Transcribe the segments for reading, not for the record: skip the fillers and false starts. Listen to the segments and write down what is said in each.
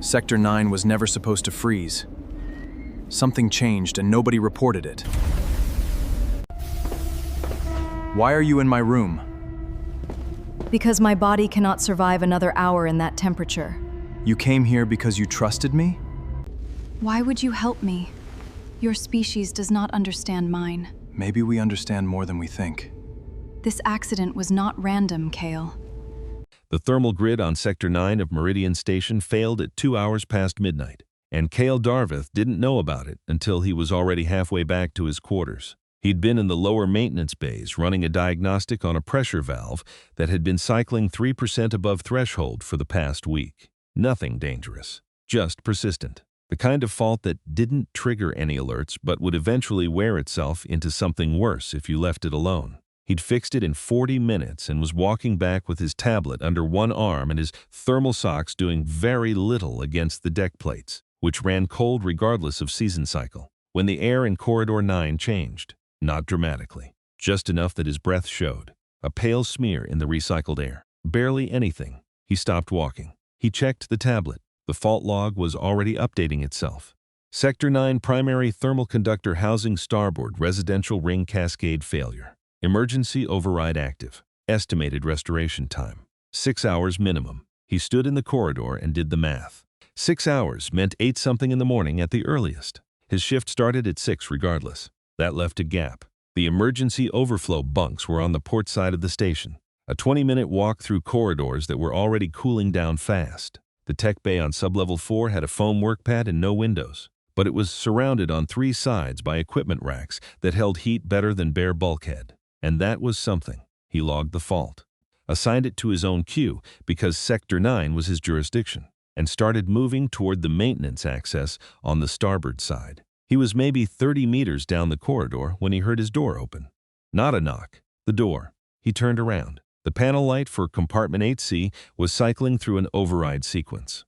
Sector 9 was never supposed to freeze. Something changed and nobody reported it. Why are you in my room? Because my body cannot survive another hour in that temperature. You came here because you trusted me? Why would you help me? Your species does not understand mine. Maybe we understand more than we think. This accident was not random, Kale. The thermal grid on Sector 9 of Meridian Station failed at 2 hours past midnight, and Kale Darvith didn't know about it until he was already halfway back to his quarters. He'd been in the lower maintenance bays running a diagnostic on a pressure valve that had been cycling 3% above threshold for the past week. Nothing dangerous, just persistent. The kind of fault that didn't trigger any alerts but would eventually wear itself into something worse if you left it alone. He'd fixed it in 40 minutes and was walking back with his tablet under one arm and his thermal socks doing very little against the deck plates, which ran cold regardless of season cycle, when the air in Corridor 9 changed. Not dramatically, just enough that his breath showed. A pale smear in the recycled air. Barely anything. He stopped walking. He checked the tablet. The fault log was already updating itself. Sector 9 primary thermal conductor housing starboard residential ring cascade failure. Emergency override active. Estimated restoration time. 6 hours minimum. He stood in the corridor and did the math. 6 hours meant 8-something in the morning at the earliest. His shift started at 6 regardless. That left a gap. The emergency overflow bunks were on the port side of the station. A 20-minute walk through corridors that were already cooling down fast. The tech bay on sublevel 4 had a foam workpad and no windows, but it was surrounded on 3 sides by equipment racks that held heat better than bare bulkhead. And that was something. He logged the fault, assigned it to his own queue because Sector 9 was his jurisdiction, and started moving toward the maintenance access on the starboard side. He was maybe 30 meters down the corridor when he heard his door open. Not a knock. The door. He turned around. The panel light for compartment 8C was cycling through an override sequence.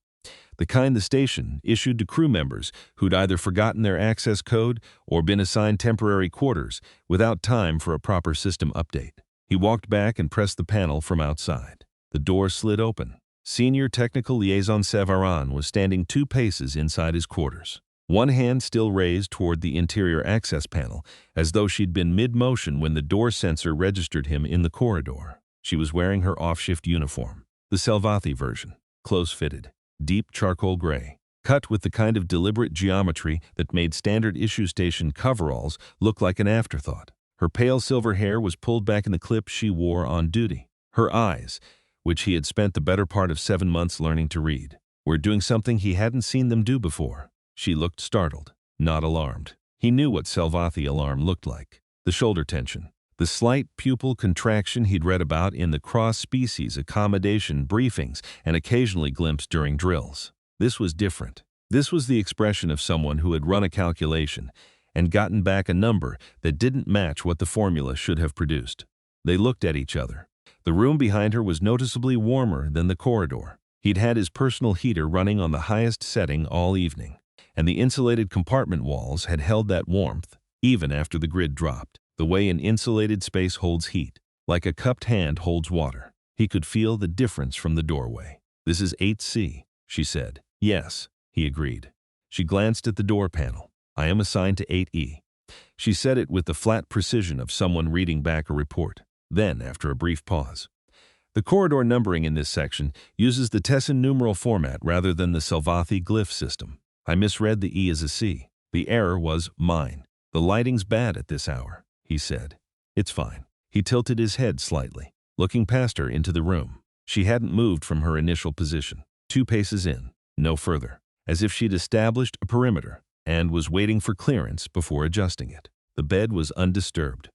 The kind the station issued to crew members who'd either forgotten their access code or been assigned temporary quarters without time for a proper system update. He walked back and pressed the panel from outside. The door slid open. Senior Technical Liaison Severin was standing 2 paces inside his quarters. One hand still raised toward the interior access panel, as though she'd been mid-motion when the door sensor registered him in the corridor. She was wearing her off-shift uniform, the Selvathi version, close-fitted, deep charcoal gray, cut with the kind of deliberate geometry that made standard issue station coveralls look like an afterthought. Her pale silver hair was pulled back in the clip she wore on duty. Her eyes, which he had spent the better part of 7 months learning to read, were doing something he hadn't seen them do before. She looked startled, not alarmed. He knew what Selvathi alarm looked like. The shoulder tension. The slight pupil contraction he'd read about in the cross-species accommodation briefings and occasionally glimpsed during drills. This was different. This was the expression of someone who had run a calculation and gotten back a number that didn't match what the formula should have produced. They looked at each other. The room behind her was noticeably warmer than the corridor. He'd had his personal heater running on the highest setting all evening, and the insulated compartment walls had held that warmth even after the grid dropped. The way an insulated space holds heat, like a cupped hand holds water. He could feel the difference from the doorway. "This is 8C, she said. "Yes," he agreed. She glanced at the door panel. "I am assigned to 8E. She said it with the flat precision of someone reading back a report. Then, after a brief pause, "The corridor numbering in this section uses the Tessin numeral format rather than the Selvathi glyph system. I misread the E as a C. The error was mine. The lighting's bad at this hour," he said. "It's fine." He tilted his head slightly, looking past her into the room. She hadn't moved from her initial position. 2 paces in, no further, as if she'd established a perimeter and was waiting for clearance before adjusting it. The bed was undisturbed.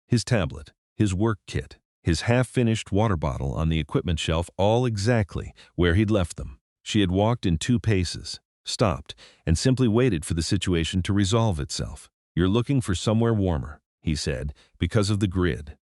His tablet, his work kit, his half-finished water bottle on the equipment shelf, all exactly where he'd left them. She had walked in 2 paces, stopped, and simply waited for the situation to resolve itself. "You're looking for somewhere warmer," he said, "because of the grid.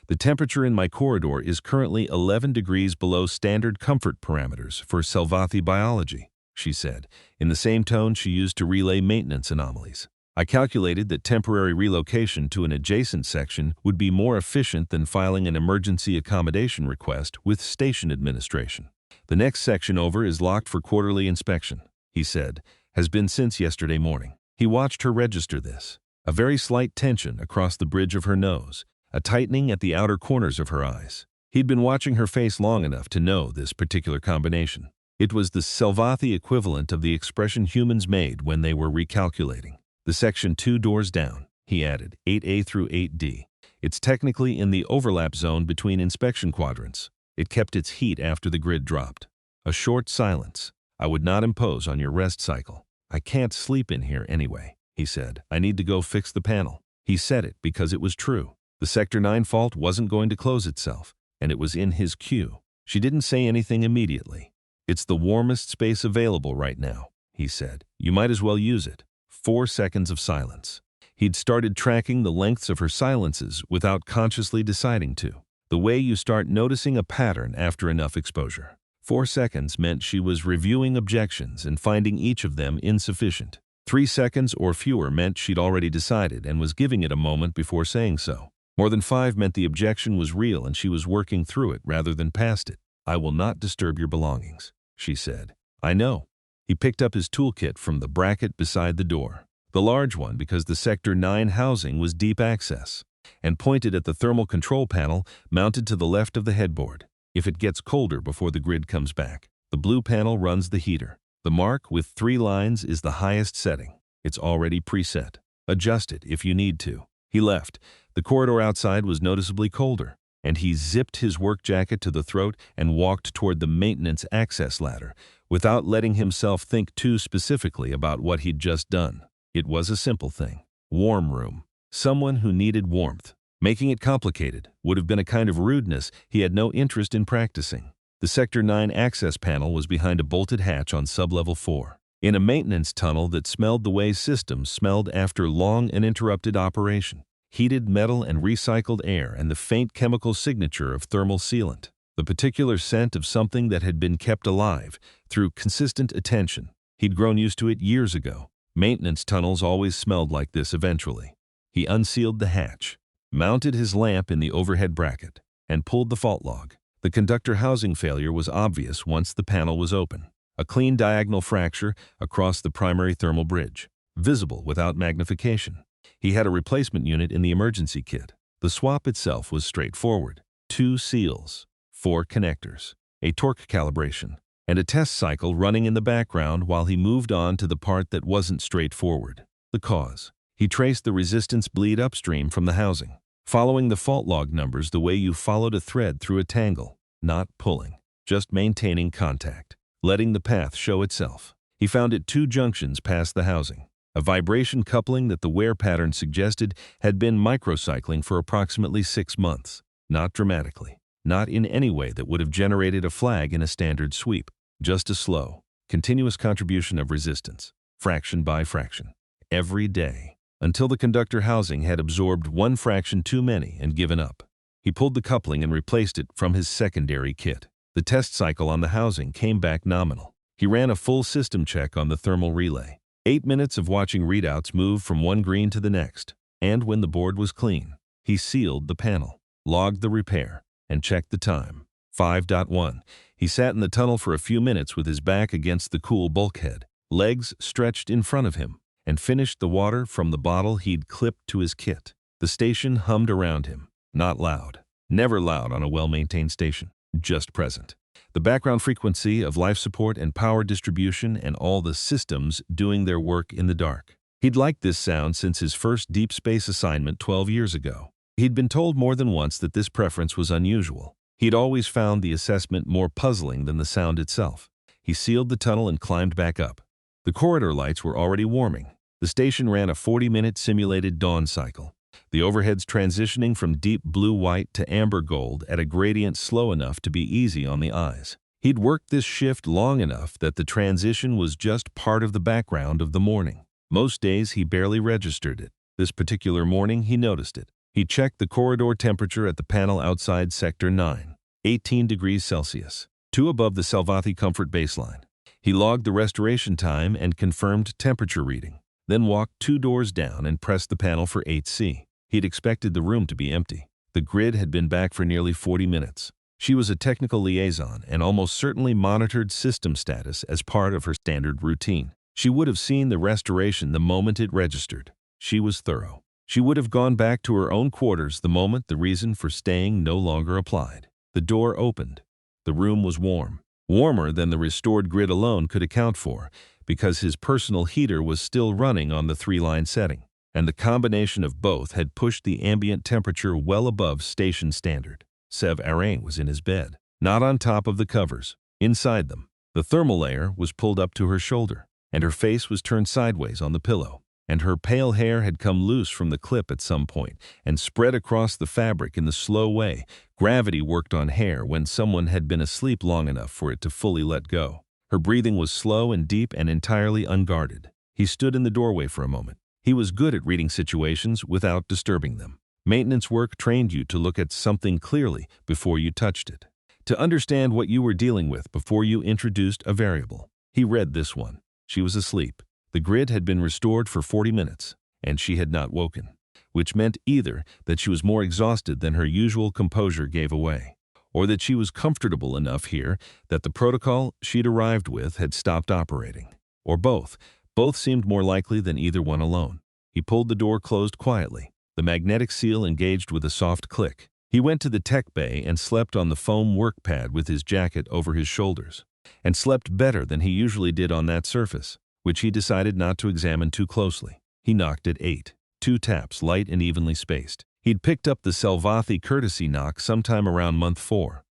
The temperature in my corridor is currently 11 degrees below standard comfort parameters for Selvathi biology," she said, in the same tone she used to relay maintenance anomalies. "I calculated that temporary relocation to an adjacent section would be more efficient than filing an emergency accommodation request with station administration. "The next section over is locked for quarterly inspection," he said. "Has been since yesterday morning." He watched her register this. A very slight tension across the bridge of her nose, a tightening at the outer corners of her eyes. He'd been watching her face long enough to know this particular combination. It was the Selvathi equivalent of the expression humans made when they were recalculating. "The section 2 doors down," he added, 8A through 8D. "It's technically in the overlap zone between inspection quadrants." It kept its heat after the grid dropped. A short silence. "I would not impose on your rest cycle. I can't sleep in here anyway," he said. "I need to go fix the panel." He said it because it was true. The Sector 9 fault wasn't going to close itself, and it was in his queue. She didn't say anything immediately. "It's the warmest space available right now," he said. "You might as well use it." 4 seconds of silence. He'd started tracking the lengths of her silences without consciously deciding to. The way you start noticing a pattern after enough exposure. 4 seconds meant she was reviewing objections and finding each of them insufficient. 3 seconds or fewer meant she'd already decided and was giving it a moment before saying so. More than 5 meant the objection was real and she was working through it rather than past it. "I will not disturb your belongings," she said. "I know." He picked up his toolkit from the bracket beside the door, the large one because the Sector 9 housing was deep access, and pointed at the thermal control panel mounted to the left of the headboard. "If it gets colder before the grid comes back, the blue panel runs the heater. The mark with 3 lines is the highest setting. It's already preset. Adjust it if you need to." He left. The corridor outside was noticeably colder, and he zipped his work jacket to the throat and walked toward the maintenance access ladder without letting himself think too specifically about what he'd just done. It was a simple thing. Warm room. Someone who needed warmth. Making it complicated would have been a kind of rudeness he had no interest in practicing. The Sector 9 access panel was behind a bolted hatch on sublevel 4, in a maintenance tunnel that smelled the way systems smelled after long uninterrupted operation. Heated metal and recycled air and the faint chemical signature of thermal sealant. The particular scent of something that had been kept alive through consistent attention. He'd grown used to it years ago. Maintenance tunnels always smelled like this eventually. He unsealed the hatch, mounted his lamp in the overhead bracket, and pulled the fault log. The conductor housing failure was obvious once the panel was open. A clean diagonal fracture across the primary thermal bridge, visible without magnification. He had a replacement unit in the emergency kit. The swap itself was straightforward. 2 seals, 4 connectors, a torque calibration, and a test cycle running in the background while he moved on to the part that wasn't straightforward. The cause. He traced the resistance bleed upstream from the housing, following the fault log numbers the way you followed a thread through a tangle, not pulling, just maintaining contact, letting the path show itself. He found it 2 junctions past the housing. A vibration coupling that the wear pattern suggested had been microcycling for approximately 6 months. Not dramatically, not in any way that would have generated a flag in a standard sweep. Just a slow, continuous contribution of resistance, fraction by fraction, every day, until the conductor housing had absorbed 1 fraction too many and given up. He pulled the coupling and replaced it from his secondary kit. The test cycle on the housing came back nominal. He ran a full system check on the thermal relay. 8 minutes of watching readouts move from one green to the next, and when the board was clean, he sealed the panel, logged the repair, and checked the time. 5:1. He sat in the tunnel for a few minutes with his back against the cool bulkhead, legs stretched in front of him, and finished the water from the bottle he'd clipped to his kit. The station hummed around him, not loud. Never loud on a well-maintained station, just present. The background frequency of life support and power distribution and all the systems doing their work in the dark. He'd liked this sound since his first deep space assignment 12 years ago. He'd been told more than once that this preference was unusual. He'd always found the assessment more puzzling than the sound itself. He sealed the tunnel and climbed back up. The corridor lights were already warming. The station ran a 40-minute simulated dawn cycle. The overheads transitioning from deep blue-white to amber gold at a gradient slow enough to be easy on the eyes. He'd worked this shift long enough that the transition was just part of the background of the morning. Most days he barely registered it. This particular morning he noticed it. He checked the corridor temperature at the panel outside Sector 9, 18 degrees Celsius, 2 above the Selvathi comfort baseline. He logged the restoration time and confirmed temperature reading, then walked 2 doors down and pressed the panel for 8C. He'd expected the room to be empty. The grid had been back for nearly 40 minutes. She was a technical liaison and almost certainly monitored system status as part of her standard routine. She would have seen the restoration the moment it registered. She was thorough. She would have gone back to her own quarters the moment the reason for staying no longer applied. The door opened. The room was warm. Warmer than the restored grid alone could account for, because his personal heater was still running on the 3-line setting, and the combination of both had pushed the ambient temperature well above station standard. Sev Arain was in his bed, not on top of the covers, inside them. The thermal layer was pulled up to her shoulder, and her face was turned sideways on the pillow, and her pale hair had come loose from the clip at some point and spread across the fabric in the slow way gravity worked on hair when someone had been asleep long enough for it to fully let go. Her breathing was slow and deep and entirely unguarded. He stood in the doorway for a moment. He was good at reading situations without disturbing them. Maintenance work trained you to look at something clearly before you touched it, to understand what you were dealing with before you introduced a variable. He read this one. She was asleep. The grid had been restored for 40 minutes, and she had not woken, which meant either that she was more exhausted than her usual composure gave away, or that she was comfortable enough here that the protocol she'd arrived with had stopped operating, or both. Both seemed more likely than either one alone. He pulled the door closed quietly. The magnetic seal engaged with a soft click. He went to the tech bay and slept on the foam work pad with his jacket over his shoulders, and slept better than he usually did on that surface, which he decided not to examine too closely. He knocked at 8. 2 taps, light and evenly spaced. He'd picked up the Selvathi courtesy knock sometime around month 4.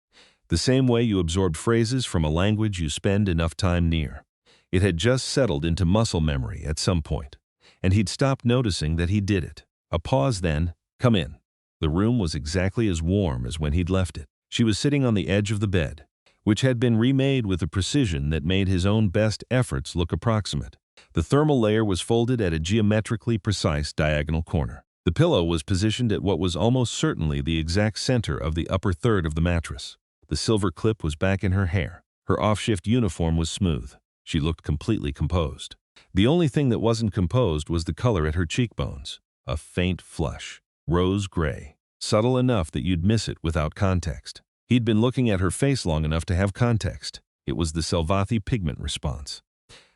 The same way you absorb phrases from a language you spend enough time near. It had just settled into muscle memory at some point, and he'd stopped noticing that he did it. A pause then, "Come in." The room was exactly as warm as when he'd left it. She was sitting on the edge of the bed, which had been remade with a precision that made his own best efforts look approximate. The thermal layer was folded at a geometrically precise diagonal corner. The pillow was positioned at what was almost certainly the exact center of the upper third of the mattress. The silver clip was back in her hair. Her off-shift uniform was smooth. She looked completely composed. The only thing that wasn't composed was the color at her cheekbones. A faint flush, rose gray, subtle enough that you'd miss it without context. He'd been looking at her face long enough to have context. It was the Selvathi pigment response.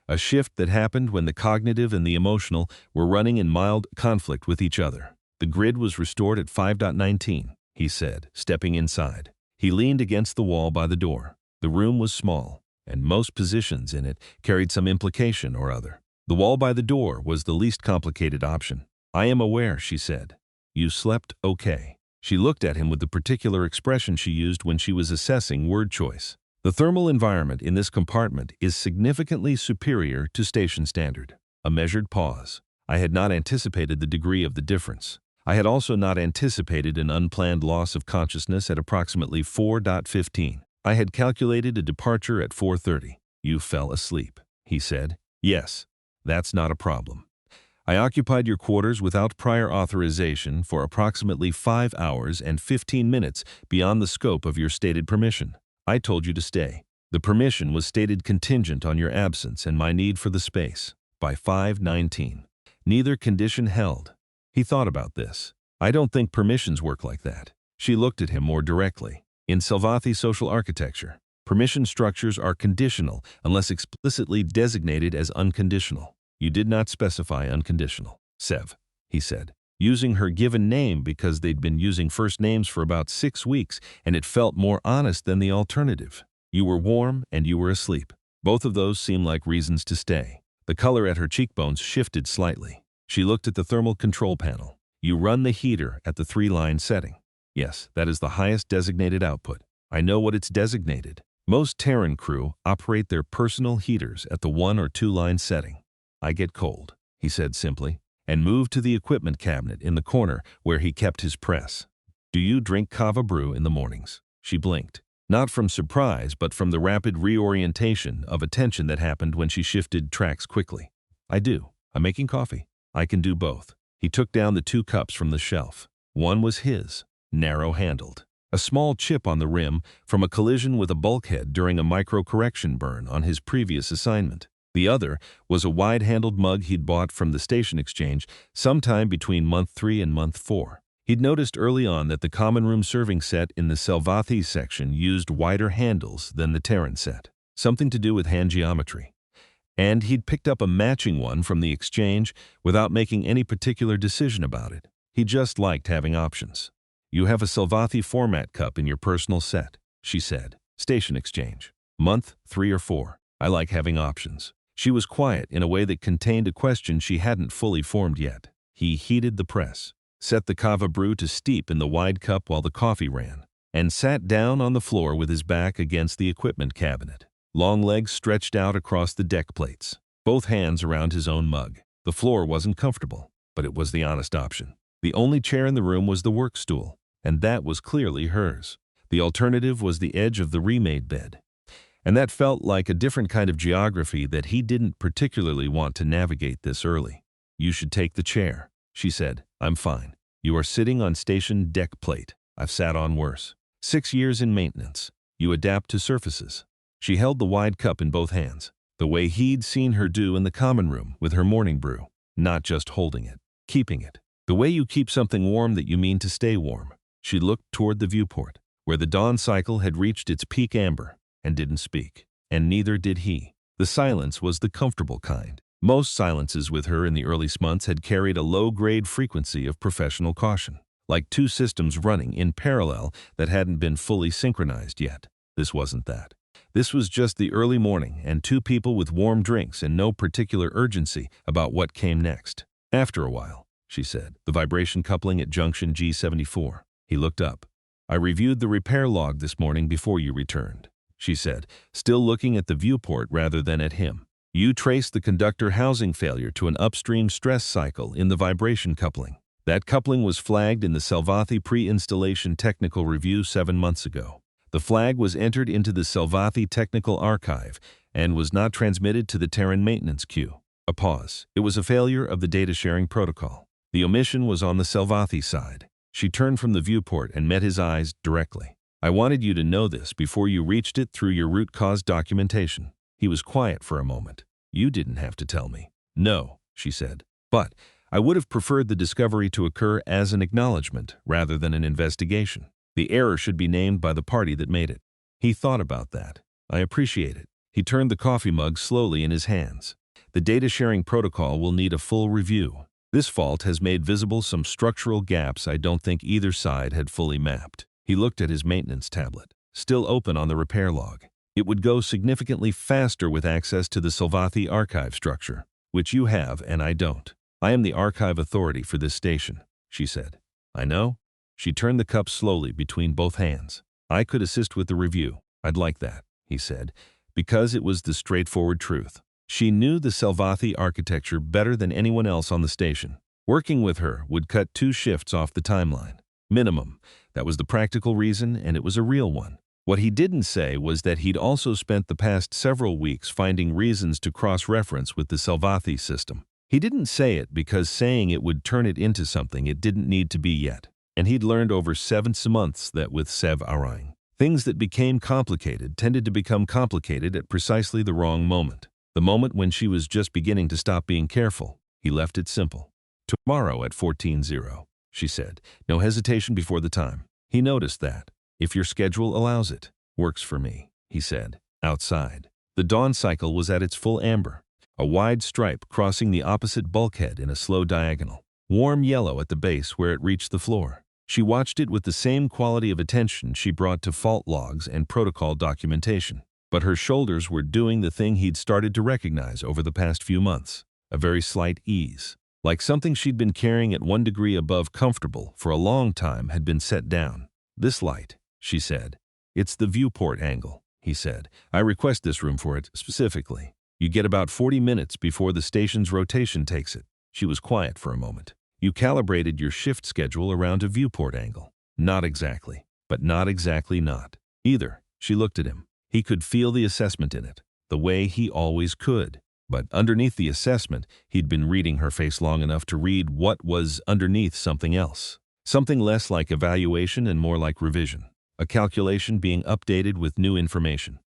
A shift that happened when the cognitive and the emotional were running in mild conflict with each other. The grid was restored at 5.19, he said, stepping inside. He leaned against the wall by the door. The room was small, and most positions in it carried some implication or other. The wall by the door was the least complicated option. "I am aware," she said. "You slept okay." She looked at him with the particular expression she used when she was assessing word choice. "The thermal environment in this compartment is significantly superior to station standard." A measured pause. I had not anticipated the degree of the difference. I had also not anticipated an unplanned loss of consciousness at approximately 4.15. I had calculated a departure at 4:30. "You fell asleep," he said. "Yes, that's not a problem. I occupied your quarters without prior authorization for approximately 5 hours and 15 minutes beyond the scope of your stated permission. I told you to stay. The permission was stated contingent on your absence and my need for the space. By 5:19. Neither condition held." He thought about this. "I don't think permissions work like that." She looked at him more directly. In Selvathi social architecture, permission structures are conditional unless explicitly designated as unconditional. "You did not specify unconditional, Sev," he said, using her given name because they'd been using first names for about 6 weeks and it felt more honest than the alternative. "You were warm and you were asleep. Both of those seem like reasons to stay." The color at her cheekbones shifted slightly. She looked at the thermal control panel. "You run the heater at the 3-line setting." "Yes, that is the highest designated output. I know what it's designated. Most Terran crew operate their personal heaters at the 1 or 2-line setting." "I get cold," he said simply, and moved to the equipment cabinet in the corner where he kept his press. "Do you drink kava brew in the mornings?" She blinked, not from surprise but from the rapid reorientation of attention that happened when she shifted tracks quickly. "I do. I'm making coffee. I can do both." He took down the 2 cups from the shelf. One was his, narrow-handled, a small chip on the rim from a collision with a bulkhead during a micro-correction burn on his previous assignment. The other was a wide-handled mug he'd bought from the station exchange sometime between month 3 and month 4. He'd noticed early on that the common room serving set in the Selvathi section used wider handles than the Terran set, something to do with hand geometry. And he'd picked up a matching one from the exchange without making any particular decision about it. He just liked having options. "You have a Selvathi format cup in your personal set," she said. "Station exchange. Month 3 or 4. I like having options." She was quiet in a way that contained a question she hadn't fully formed yet. He heated the press, set the kava brew to steep in the wide cup while the coffee ran, and sat down on the floor with his back against the equipment cabinet, long legs stretched out across the deck plates, both hands around his own mug. The floor wasn't comfortable, but it was the honest option. The only chair in the room was the work stool, and that was clearly hers. The alternative was the edge of the remade bed, and that felt like a different kind of geography that he didn't particularly want to navigate this early. "You should take the chair," she said. "I'm fine. You are sitting on station deck plate. I've sat on worse. 6 years in maintenance. You adapt to surfaces." She held the wide cup in both hands, the way he'd seen her do in the common room with her morning brew, not just holding it, keeping it. The way you keep something warm that you mean to stay warm. She looked toward the viewport, where the dawn cycle had reached its peak amber, and didn't speak. And neither did he. The silence was the comfortable kind. Most silences with her in the early months had carried a low-grade frequency of professional caution, like two systems running in parallel that hadn't been fully synchronized yet. This wasn't that. This was just the early morning and two people with warm drinks and no particular urgency about what came next. "After a while," she said, "the vibration coupling at junction G74. He looked up. "I reviewed the repair log this morning before you returned," she said, still looking at the viewport rather than at him. "You traced the conductor housing failure to an upstream stress cycle in the vibration coupling. That coupling was flagged in the Selvathi pre-installation technical review 7 months ago. The flag was entered into the Selvathi technical archive and was not transmitted to the Terran maintenance queue." A pause. "It was a failure of the data sharing protocol. The omission was on the Selvathi side." She turned from the viewport and met his eyes directly. "I wanted you to know this before you reached it through your root cause documentation." He was quiet for a moment. "You didn't have to tell me." "No," she said. "But I would have preferred the discovery to occur as an acknowledgement rather than an investigation. The error should be named by the party that made it." He thought about that. "I appreciate it." He turned the coffee mug slowly in his hands. "The data sharing protocol will need a full review. This fault has made visible some structural gaps I don't think either side had fully mapped." He looked at his maintenance tablet, still open on the repair log. "It would go significantly faster with access to the Selvathi archive structure, which you have and I don't. I am the archive authority for this station," she said. "I know." She turned the cup slowly between both hands. "I could assist with the review. I'd like that," he said, because it was the straightforward truth. She knew the Selvathi architecture better than anyone else on the station. Working with her would cut 2 shifts off the timeline. Minimum. That was the practical reason, and it was a real one. What he didn't say was that he'd also spent the past several weeks finding reasons to cross-reference with the Selvathi system. He didn't say it because saying it would turn it into something it didn't need to be yet. And he'd learned over 7 months that with Sev Arang, things that became complicated tended to become complicated at precisely the wrong moment. The moment when she was just beginning to stop being careful. He left it simple. "Tomorrow at 14:00, she said. No hesitation before the time. He noticed that. "If your schedule allows it." "Works for me," he said. Outside, the dawn cycle was at its full amber, a wide stripe crossing the opposite bulkhead in a slow diagonal, warm yellow at the base where it reached the floor. She watched it with the same quality of attention she brought to fault logs and protocol documentation. But her shoulders were doing the thing he'd started to recognize over the past few months, a very slight ease. Like something she'd been carrying at 1 degree above comfortable for a long time had been set down. "This light," she said. "It's the viewport angle," he said. "I request this room for it specifically. You get about 40 minutes before the station's rotation takes it." She was quiet for a moment. "You calibrated your shift schedule around a viewport angle." "Not exactly, but not exactly not either." She looked at him. He could feel the assessment in it, the way he always could. But underneath the assessment, he'd been reading her face long enough to read what was underneath something else. Something less like evaluation and more like revision. A calculation being updated with new information.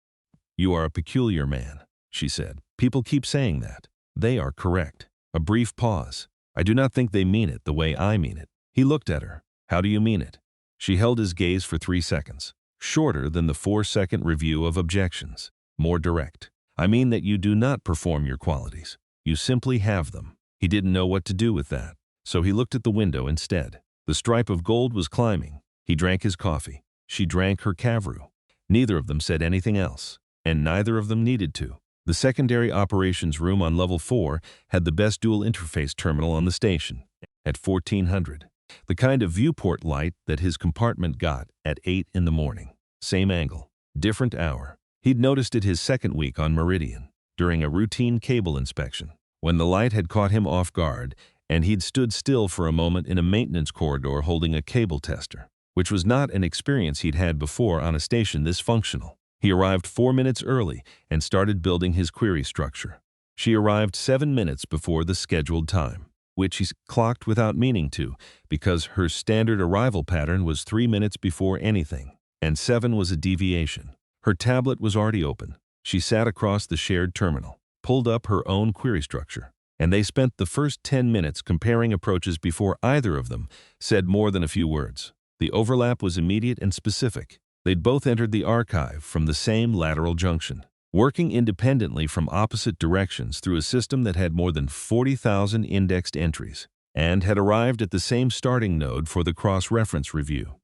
"You are a peculiar man," she said. "People keep saying that. They are correct." A brief pause. "I do not think they mean it the way I mean it." He looked at her. How do you mean it? She held his gaze for 3 seconds, shorter than the 4-second review of objections, more direct. I mean that you do not perform your qualities. You simply have them. He didn't know what to do with that, so he looked at the window instead. The stripe of gold was climbing. He drank his coffee. She drank her Cavru. Neither of them said anything else, and neither of them needed to. The secondary operations room on level 4 had the best dual interface terminal on the station, at 1400. The kind of viewport light that his compartment got at 8 in the morning. Same angle, different hour. He'd noticed it his second week on Meridian, during a routine cable inspection, when the light had caught him off guard and he'd stood still for a moment in a maintenance corridor holding a cable tester, which was not an experience he'd had before on a station this functional. He arrived 4 minutes early and started building his query structure. She arrived 7 minutes before the scheduled time, which he clocked without meaning to, because her standard arrival pattern was 3 minutes before anything, and 7 was a deviation. Her tablet was already open. She sat across the shared terminal, pulled up her own query structure, and they spent the first 10 minutes comparing approaches before either of them said more than a few words. The overlap was immediate and specific. They'd both entered the archive from the same lateral junction, working independently from opposite directions through a system that had more than 40,000 indexed entries, and had arrived at the same starting node for the cross-reference review.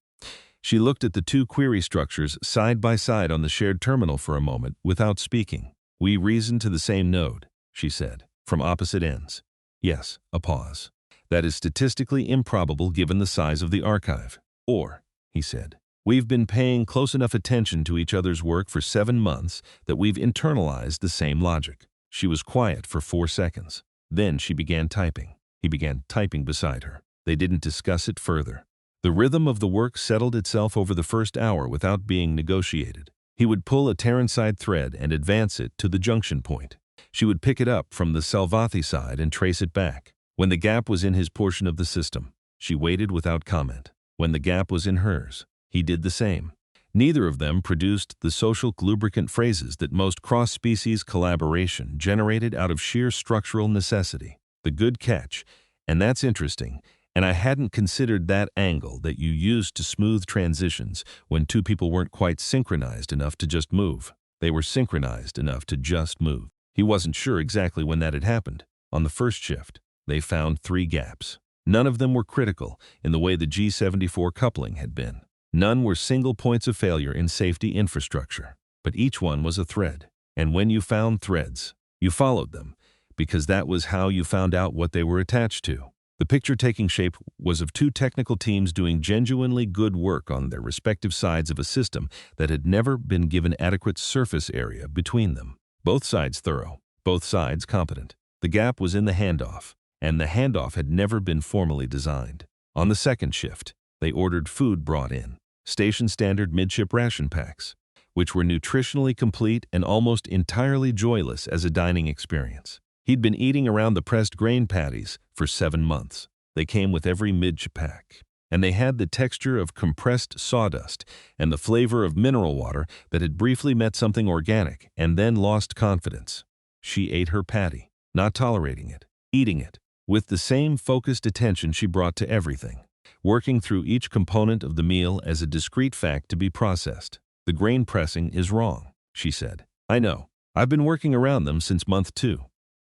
She looked at the two query structures side by side on the shared terminal for a moment without speaking. We reason to the same node, she said, from opposite ends. Yes, a pause. That is statistically improbable given the size of the archive. Or, he said, we've been paying close enough attention to each other's work for 7 months that we've internalized the same logic. She was quiet for 4 seconds. Then she began typing. He began typing beside her. They didn't discuss it further. The rhythm of the work settled itself over the first hour without being negotiated. He would pull a Terranside thread and advance it to the junction point. She would pick it up from the Salvathi side and trace it back. When the gap was in his portion of the system, she waited without comment. When the gap was in hers, he did the same. Neither of them produced the social lubricant phrases that most cross-species collaboration generated out of sheer structural necessity. The good catch, and that's interesting, and I hadn't considered that angle that you used to smooth transitions when two people weren't quite synchronized enough to just move. They were synchronized enough to just move. He wasn't sure exactly when that had happened. On the first shift, they found 3 gaps. None of them were critical in the way the G74 coupling had been. None were single points of failure in safety infrastructure, but each one was a thread. And when you found threads, you followed them, because that was how you found out what they were attached to. The picture taking shape was of 2 technical teams doing genuinely good work on their respective sides of a system that had never been given adequate surface area between them. Both sides thorough, both sides competent. The gap was in the handoff, and the handoff had never been formally designed. On the second shift, they ordered food brought in, station standard midship ration packs, which were nutritionally complete and almost entirely joyless as a dining experience. He'd been eating around the pressed grain patties for 7 months. They came with every midship pack, and they had the texture of compressed sawdust and the flavor of mineral water that had briefly met something organic and then lost confidence. She ate her patty, not tolerating it, eating it, with the same focused attention she brought to everything, working through each component of the meal as a discrete fact to be processed. The grain pressing is wrong, she said. I know. I've been working around them since month 2.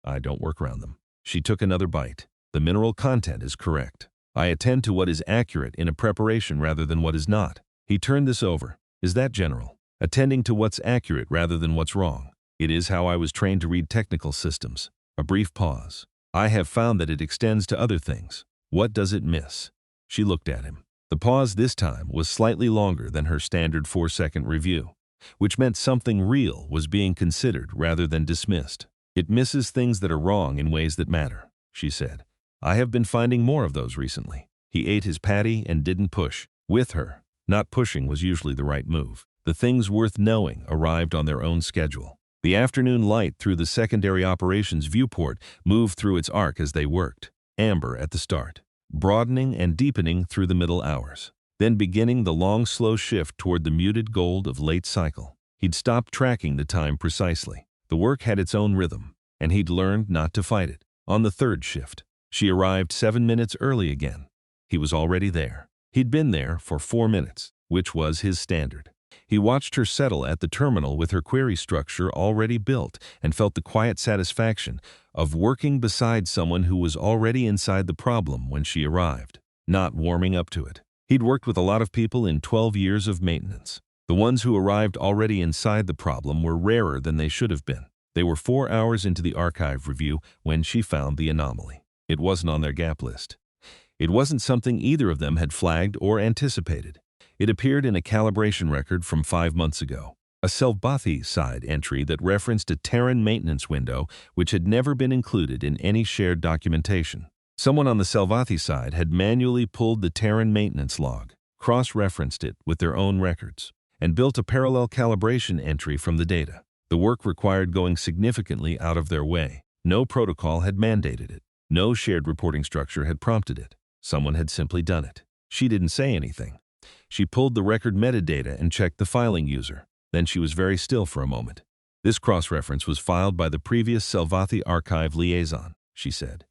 I don't work around them. She took another bite. The mineral content is correct. I attend to what is accurate in a preparation rather than what is not. He turned this over. Is that general? Attending to what's accurate rather than what's wrong. It is how I was trained to read technical systems. A brief pause. I have found that it extends to other things. What does it miss? She looked at him. The pause this time was slightly longer than her standard 4-second review, which meant something real was being considered rather than dismissed. It misses things that are wrong in ways that matter, she said. I have been finding more of those recently. He ate his patty and didn't push. With her, not pushing was usually the right move. The things worth knowing arrived on their own schedule. The afternoon light through the secondary operations viewport moved through its arc as they worked, amber at the start, broadening and deepening through the middle hours, then beginning the long, slow shift toward the muted gold of late cycle. He'd stopped tracking the time precisely. The work had its own rhythm, and he'd learned not to fight it. On the third shift, she arrived 7 minutes early again. He was already there. He'd been there for 4 minutes, which was his standard. He watched her settle at the terminal with her query structure already built and felt the quiet satisfaction of working beside someone who was already inside the problem when she arrived, not warming up to it. He'd worked with a lot of people in 12 years of maintenance. The ones who arrived already inside the problem were rarer than they should have been. They were 4 hours into the archive review when she found the anomaly. It wasn't on their gap list. It wasn't something either of them had flagged or anticipated. It appeared in a calibration record from 5 months ago, a Sci-Fi side entry that referenced a Terran maintenance window which had never been included in any shared documentation. Someone on the Sci-Fi side had manually pulled the Terran maintenance log, cross-referenced it with their own records, and built a parallel calibration entry from the data. The work required going significantly out of their way. No protocol had mandated it. No shared reporting structure had prompted it. Someone had simply done it. She didn't say anything. She pulled the record metadata and checked the filing user. Then she was very still for a moment. This cross-reference was filed by the previous Sci-Fi archive liaison, she said.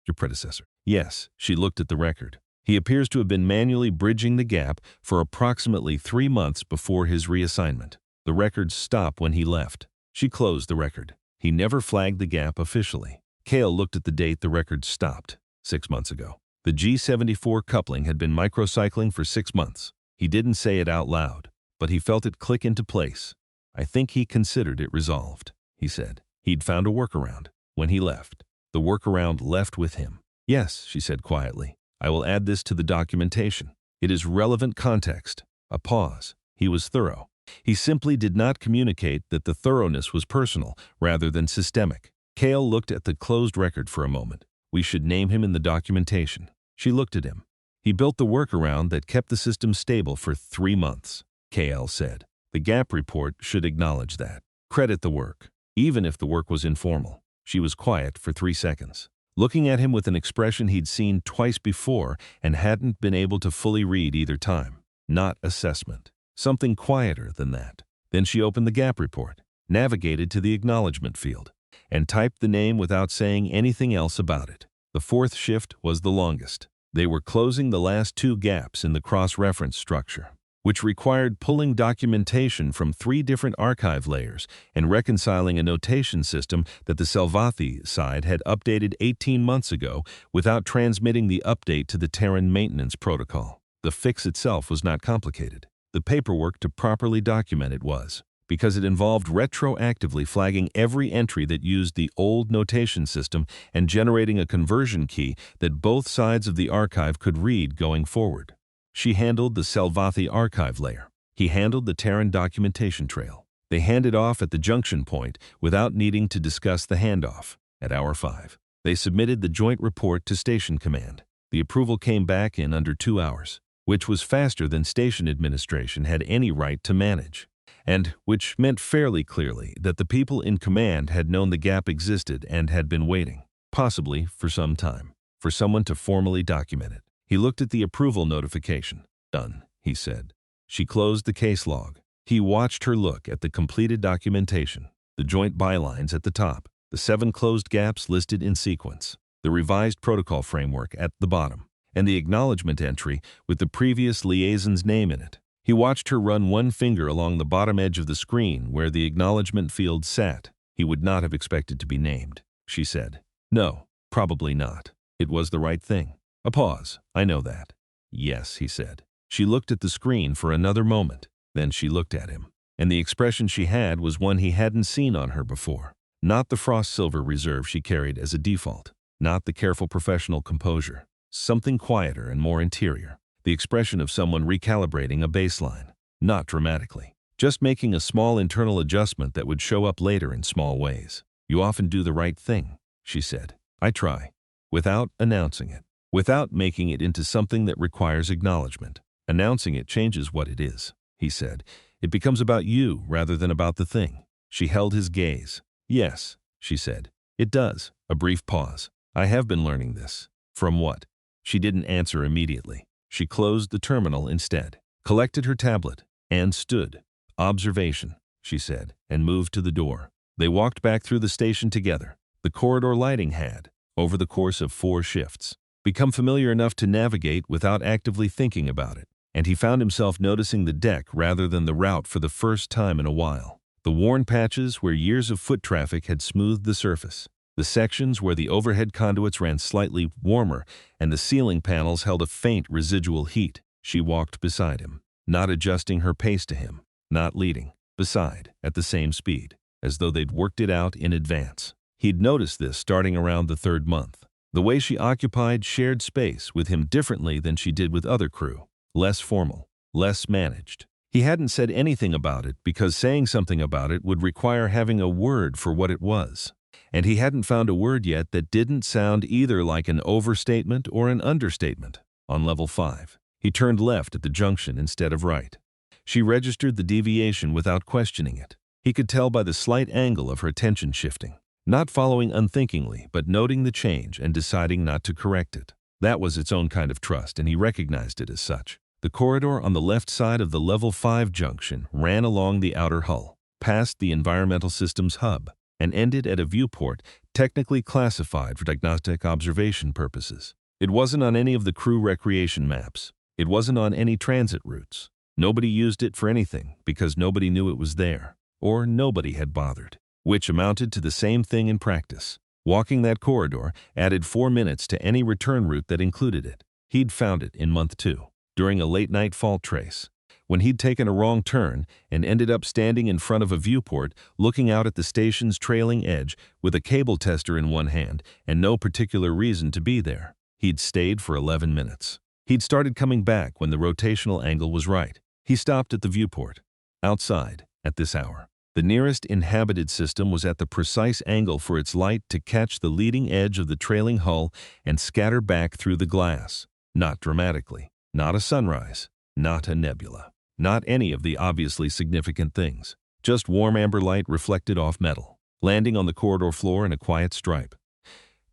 Your predecessor. Yes, she looked at the record. He appears to have been manually bridging the gap for approximately 3 months before his reassignment. The records stop when he left. She closed the record. He never flagged the gap officially. Kale looked at the date the record stopped, 6 months ago. The G74 coupling had been microcycling for 6 months. He didn't say it out loud, but he felt it click into place. I think he considered it resolved, he said. He'd found a workaround. When he left, the workaround left with him. Yes, she said quietly. I will add this to the documentation. It is relevant context. A pause. He was thorough. He simply did not communicate that the thoroughness was personal rather than systemic. Kale looked at the closed record for a moment. We should name him in the documentation. She looked at him. He built the workaround that kept the system stable for 3 months, KL said. The gap report should acknowledge that. Credit the work, even if the work was informal. She was quiet for 3 seconds, looking at him with an expression he'd seen twice before and hadn't been able to fully read either time. Not assessment. Something quieter than that. Then she opened the gap report, navigated to the acknowledgement field, and typed the name without saying anything else about it. The 4th shift was the longest. They were closing the last 2 gaps in the cross-reference structure, which required pulling documentation from 3 different archive layers and reconciling a notation system that the Sci-Fi side had updated 18 months ago without transmitting the update to the Terran maintenance protocol. The fix itself was not complicated. The paperwork to properly document it was, because it involved retroactively flagging every entry that used the old notation system and generating a conversion key that both sides of the archive could read going forward. She handled the Sci-Fi archive layer. He handled the Terran documentation trail. They handed off at the junction point without needing to discuss the handoff. At hour 5, they submitted the joint report to Station Command. The approval came back in under 2 hours, which was faster than Station Administration had any right to manage, and which meant fairly clearly that the people in command had known the gap existed and had been waiting, possibly for some time, for someone to formally document it. He looked at the approval notification. Done, he said. She closed the case log. He watched her look at the completed documentation, the joint bylines at the top, the 7 closed gaps listed in sequence, the revised protocol framework at the bottom, and the acknowledgement entry with the previous liaison's name in it. He watched her run one finger along the bottom edge of the screen where the acknowledgement field sat. He would not have expected to be named, she said. No, probably not. It was the right thing. A pause. I know that. Yes, he said. She looked at the screen for another moment. Then she looked at him. And the expression she had was one he hadn't seen on her before. Not the frost silver reserve she carried as a default. Not the careful professional composure. Something quieter and more interior. The expression of someone recalibrating a baseline. Not dramatically. Just making a small internal adjustment that would show up later in small ways. You often do the right thing, she said. I try. Without announcing it. Without making it into something that requires acknowledgement. Announcing it changes what it is, he said. It becomes about you rather than about the thing. She held his gaze. Yes, she said. It does. A brief pause. I have been learning this. From what? She didn't answer immediately. She closed the terminal instead, collected her tablet, and stood. Observation, she said, and moved to the door. They walked back through the station together. The corridor lighting had, over the course of 4 shifts, become familiar enough to navigate without actively thinking about it, and he found himself noticing the deck rather than the route for the first time in a while. The worn patches where years of foot traffic had smoothed the surface, the sections where the overhead conduits ran slightly warmer and the ceiling panels held a faint residual heat. She walked beside him, not adjusting her pace to him, not leading, beside, at the same speed, as though they'd worked it out in advance. He'd noticed this starting around the 3rd month. The way she occupied shared space with him differently than she did with other crew, less formal, less managed. He hadn't said anything about it because saying something about it would require having a word for what it was. And he hadn't found a word yet that didn't sound either like an overstatement or an understatement. On level 5, he turned left at the junction instead of right. She registered the deviation without questioning it. He could tell by the slight angle of her attention shifting, not following unthinkingly, but noting the change and deciding not to correct it. That was its own kind of trust, and he recognized it as such. The corridor on the left side of the level 5 junction ran along the outer hull, past the environmental systems hub, and ended at a viewport technically classified for diagnostic observation purposes. It wasn't on any of the crew recreation maps. It wasn't on any transit routes. Nobody used it for anything because nobody knew it was there, or nobody had bothered, which amounted to the same thing in practice. Walking that corridor added 4 minutes to any return route that included it. He'd found it in month 2. During a late-night fault trace, when he'd taken a wrong turn and ended up standing in front of a viewport looking out at the station's trailing edge with a cable tester in one hand and no particular reason to be there. He'd stayed for 11 minutes. He'd started coming back when the rotational angle was right. He stopped at the viewport. Outside, at this hour, the nearest inhabited system was at the precise angle for its light to catch the leading edge of the trailing hull and scatter back through the glass. Not dramatically. Not a sunrise, not a nebula, not any of the obviously significant things. Just warm amber light reflected off metal, landing on the corridor floor in a quiet stripe.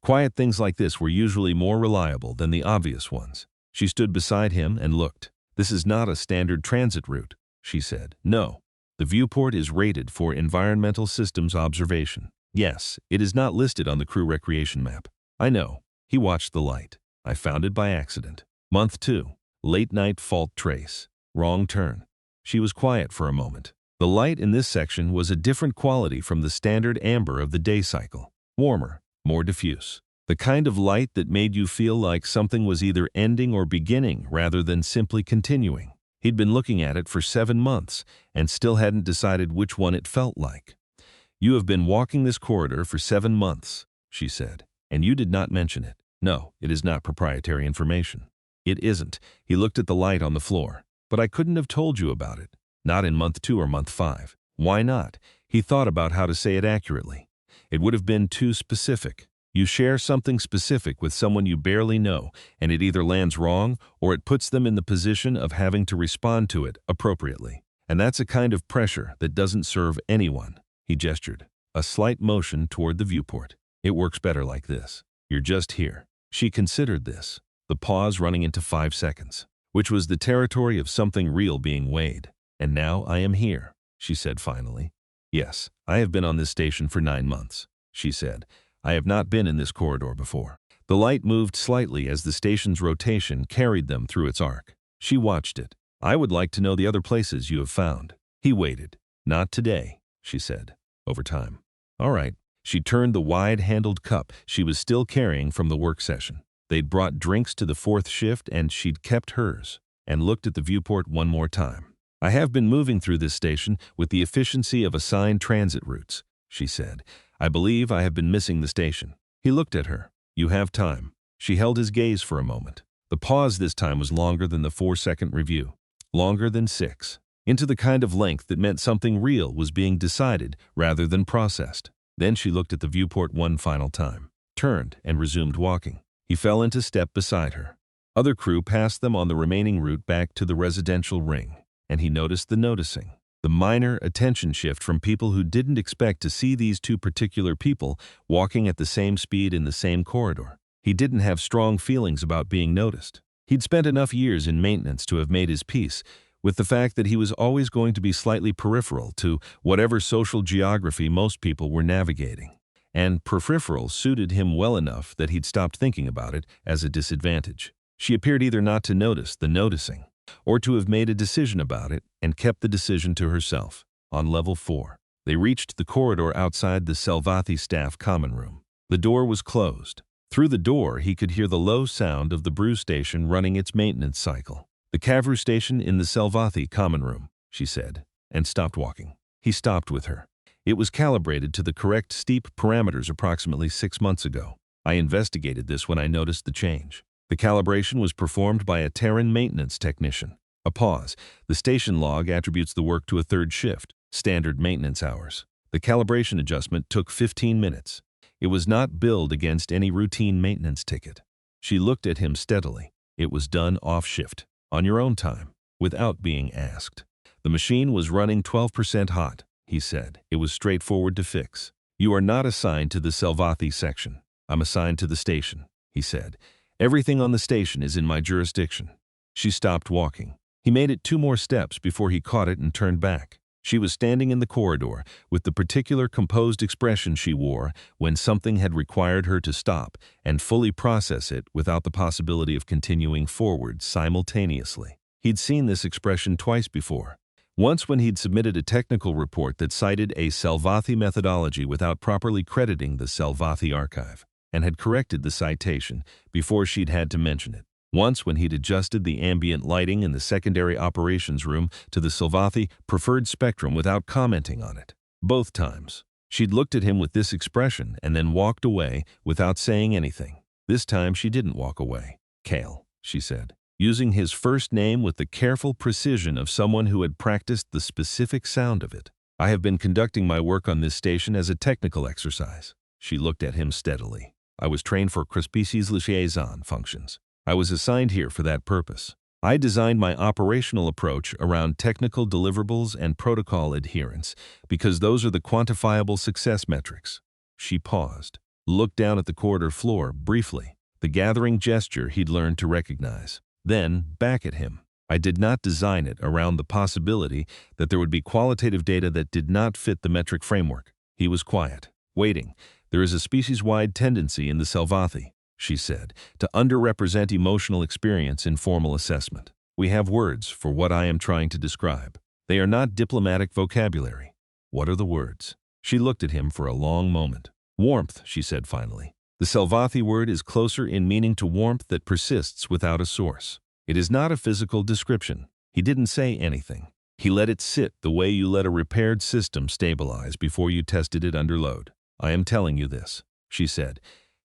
Quiet things like this were usually more reliable than the obvious ones. She stood beside him and looked. "This is not a standard transit route," she said. "No. The viewport is rated for environmental systems observation. Yes, it is not listed on the crew recreation map." "I know." He watched the light. "I found it by accident. Month 2. Late-night fault trace. Wrong turn." She was quiet for a moment. The light in this section was a different quality from the standard amber of the day cycle. Warmer, more diffuse. The kind of light that made you feel like something was either ending or beginning rather than simply continuing. He'd been looking at it for 7 months and still hadn't decided which one it felt like. "You have been walking this corridor for 7 months," she said, "and you did not mention it. No, it is not proprietary information." "It isn't." He looked at the light on the floor. "But I couldn't have told you about it. Not in month 2 or month 5. "Why not?" He thought about how to say it accurately. It would have been too specific. You share something specific with someone you barely know, and it either lands wrong or it puts them in the position of having to respond to it appropriately. And that's a kind of pressure that doesn't serve anyone. He gestured, a slight motion toward the viewport. "It works better like this. You're just here." She considered this. The pause running into 5 seconds, which was the territory of something real being weighed. "And now I am here," she said finally. "Yes, I have been on this station for 9 months," she said. "I have not been in this corridor before." The light moved slightly as the station's rotation carried them through its arc. She watched it. "I would like to know the other places you have found." He waited. "Not today," she said. "Over time." "All right." She turned the wide-handled cup she was still carrying from the work session. They'd brought drinks to the 4th shift and she'd kept hers, and looked at the viewport one more time. "I have been moving through this station with the efficiency of assigned transit routes," she said. "I believe I have been missing the station." He looked at her. "You have time." She held his gaze for a moment. The pause this time was longer than the 4-second review. Longer than 6. Into the kind of length that meant something real was being decided rather than processed. Then she looked at the viewport one final time, turned, and resumed walking. He fell into step beside her. Other crew passed them on the remaining route back to the residential ring, and he noticed the noticing. The minor attention shift from people who didn't expect to see these two particular people walking at the same speed in the same corridor. He didn't have strong feelings about being noticed. He'd spent enough years in maintenance to have made his peace with the fact that he was always going to be slightly peripheral to whatever social geography most people were navigating. and peripheral suited him well enough that he'd stopped thinking about it as a disadvantage. She appeared either not to notice the noticing, or to have made a decision about it and kept the decision to herself. On level 4, they reached the corridor outside the Selvathi staff common room. The door was closed. Through the door, he could hear the low sound of the brew station running its maintenance cycle. "The Cavru station in the Selvathi common room," she said, and stopped walking. He stopped with her. It was calibrated to the correct steep parameters approximately 6 months ago. I investigated this when I noticed the change. The calibration was performed by a Terran maintenance technician. A pause. The station log attributes the work to a third shift, standard maintenance hours. The calibration adjustment took 15 minutes. It was not billed against any routine maintenance ticket. She looked at him steadily. It was done off-shift, on your own time, without being asked. The machine was running 12% hot, he said. It was straightforward to fix. "You are not assigned to the Selvathi section. I'm assigned to the station," he said. "Everything on the station is in my jurisdiction." She stopped walking. He made it 2 more steps before he caught it and turned back. She was standing in the corridor with the particular composed expression she wore when something had required her to stop and fully process it without the possibility of continuing forward simultaneously. He'd seen this expression twice before. Once when he'd submitted a technical report that cited a Selvathi methodology without properly crediting the Selvathi archive, and had corrected the citation before she'd had to mention it. Once when he'd adjusted the ambient lighting in the secondary operations room to the Selvathi preferred spectrum without commenting on it. Both times, she'd looked at him with this expression and then walked away without saying anything. This time she didn't walk away. "Kale," she said, using his first name with the careful precision of someone who had practiced the specific sound of it. "I have been conducting my work on this station as a technical exercise." She looked at him steadily. "I was trained for species liaison functions. I was assigned here for that purpose. I designed my operational approach around technical deliverables and protocol adherence because those are the quantifiable success metrics." She paused, looked down at the corridor floor briefly, the gathering gesture he'd learned to recognize. Then back at him. "I did not design it around the possibility that there would be qualitative data that did not fit the metric framework." He was quiet, waiting. "There is a species-wide tendency in the Selvathi," she said, "to underrepresent emotional experience in formal assessment. We have words for what I am trying to describe. They are not diplomatic vocabulary." "What are the words?" She looked at him for a long moment. "Warmth," she said finally. "The Selvathi word is closer in meaning to warmth that persists without a source. It is not a physical description." He didn't say anything. He let it sit the way you let a repaired system stabilize before you tested it under load. "I am telling you this," she said,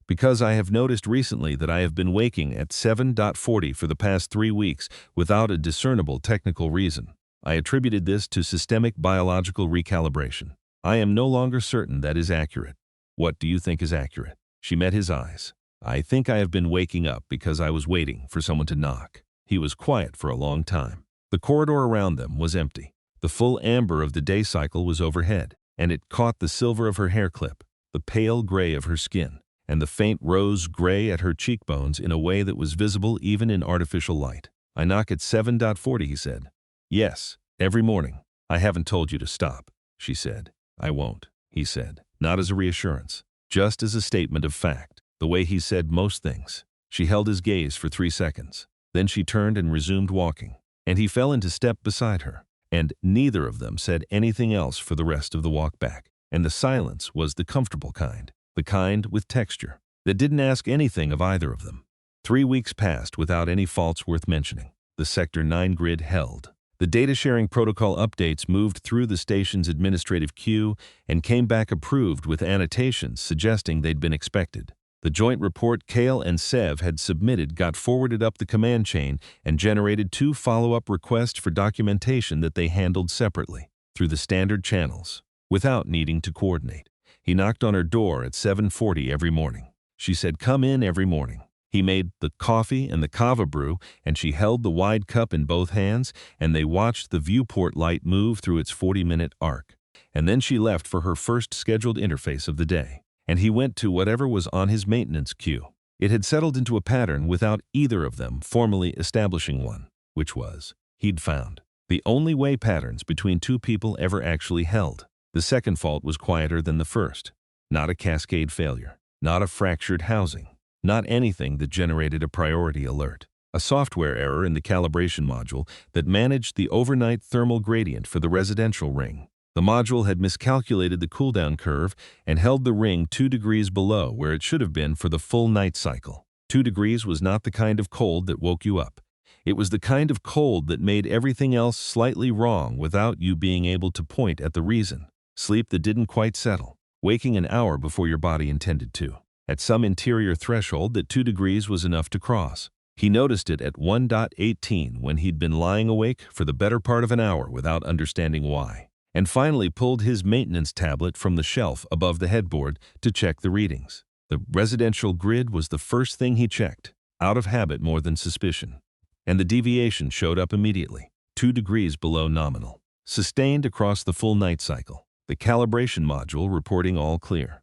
"because I have noticed recently that I have been waking at 7:40 for the past 3 weeks without a discernible technical reason. I attributed this to systemic biological recalibration. I am no longer certain that is accurate." "What do you think is accurate?" She met his eyes. "I think I have been waking up because I was waiting for someone to knock." He was quiet for a long time. The corridor around them was empty. The full amber of the day cycle was overhead, and it caught the silver of her hair clip, the pale gray of her skin, and the faint rose gray at her cheekbones in a way that was visible even in artificial light. "I knock at 7:40, he said. "Yes, every morning. I haven't told you to stop," she said. "I won't," he said, not as a reassurance, just as a statement of fact, the way he said most things. She held his gaze for 3 seconds. Then she turned and resumed walking, and he fell into step beside her, and neither of them said anything else for the rest of the walk back. And the silence was the comfortable kind, the kind with texture, that didn't ask anything of either of them. 3 weeks passed without any faults worth mentioning. The Sector 9 grid held. The data-sharing protocol updates moved through the station's administrative queue and came back approved with annotations suggesting they'd been expected. The joint report Kale and Sev had submitted got forwarded up the command chain and generated 2 follow-up requests for documentation that they handled separately, through the standard channels, without needing to coordinate. He knocked on her door at 7:40 every morning. She said, "Come in every morning." He made the coffee and the kava brew, and she held the wide cup in both hands, and they watched the viewport light move through its 40-minute arc. And then she left for her first scheduled interface of the day, and he went to whatever was on his maintenance queue. It had settled into a pattern without either of them formally establishing one, which was, he'd found, the only way patterns between 2 people ever actually held. The second fault was quieter than the first. Not a cascade failure. Not a fractured housing. Not anything that generated a priority alert. A software error in the calibration module that managed the overnight thermal gradient for the residential ring. The module had miscalculated the cooldown curve and held the ring 2 degrees below where it should have been for the full night cycle. 2 degrees was not the kind of cold that woke you up. It was the kind of cold that made everything else slightly wrong without you being able to point at the reason. Sleep that didn't quite settle, waking an hour before your body intended to. At some interior threshold that 2 degrees was enough to cross. He noticed it at 1:18 when he'd been lying awake for the better part of an hour without understanding why, and finally pulled his maintenance tablet from the shelf above the headboard to check the readings. The residential grid was the first thing he checked, out of habit more than suspicion. And the deviation showed up immediately, 2 degrees below nominal. Sustained across the full night cycle. The calibration module reporting all clear.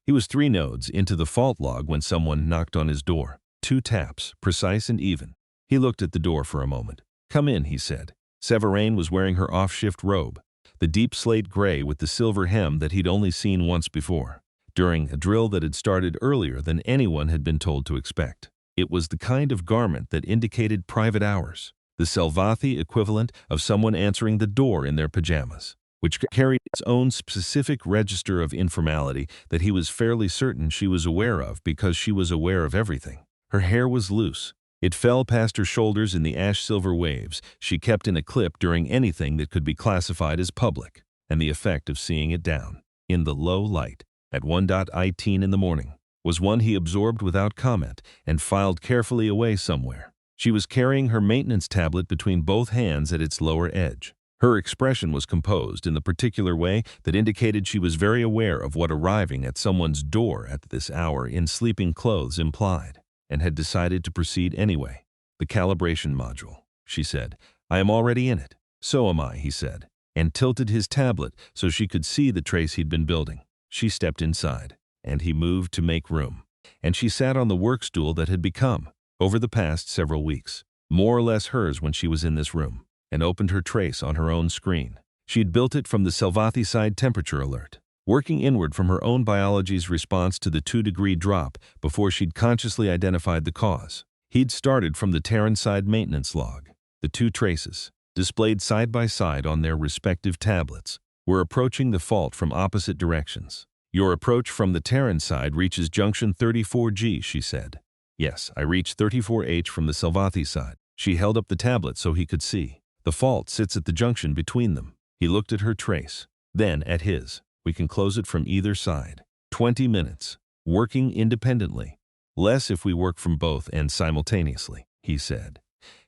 He was 3 nodes into the fault log when someone knocked on his door. 2 taps, precise and even. He looked at the door for a moment. "Come in," he said. Severine was wearing her off-shift robe, the deep slate gray with the silver hem that he'd only seen once before, during a drill that had started earlier than anyone had been told to expect. It was the kind of garment that indicated private hours, the Selvathi equivalent of someone answering the door in their pajamas, which carried its own specific register of informality that he was fairly certain she was aware of because she was aware of everything. Her hair was loose. It fell past her shoulders in the ash-silver waves she kept in a clip during anything that could be classified as public, and the effect of seeing it down, in the low light, at 1:18 in the morning, was one he absorbed without comment and filed carefully away somewhere. She was carrying her maintenance tablet between both hands at its lower edge. Her expression was composed in the particular way that indicated she was very aware of what arriving at someone's door at this hour in sleeping clothes implied, and had decided to proceed anyway. "The calibration module," she said. "I am already in it." "So am I," he said, and tilted his tablet so she could see the trace he'd been building. She stepped inside, and he moved to make room. And she sat on the work stool that had become, over the past several weeks, more or less hers when she was in this room, and opened her trace on her own screen. She'd built it from the Selvathi side temperature alert, working inward from her own biology's response to the 2-degree drop before she'd consciously identified the cause. He'd started from the Terran side maintenance log. The 2 traces, displayed side by side on their respective tablets, were approaching the fault from opposite directions. "Your approach from the Terran side reaches junction 34G, she said. "Yes, I reached 34H from the Selvathi side." She held up the tablet so he could see. "The fault sits at the junction between them." He looked at her trace, then at his. "We can close it from either side. 20 minutes. Working independently. Less if we work from both ends simultaneously," he said.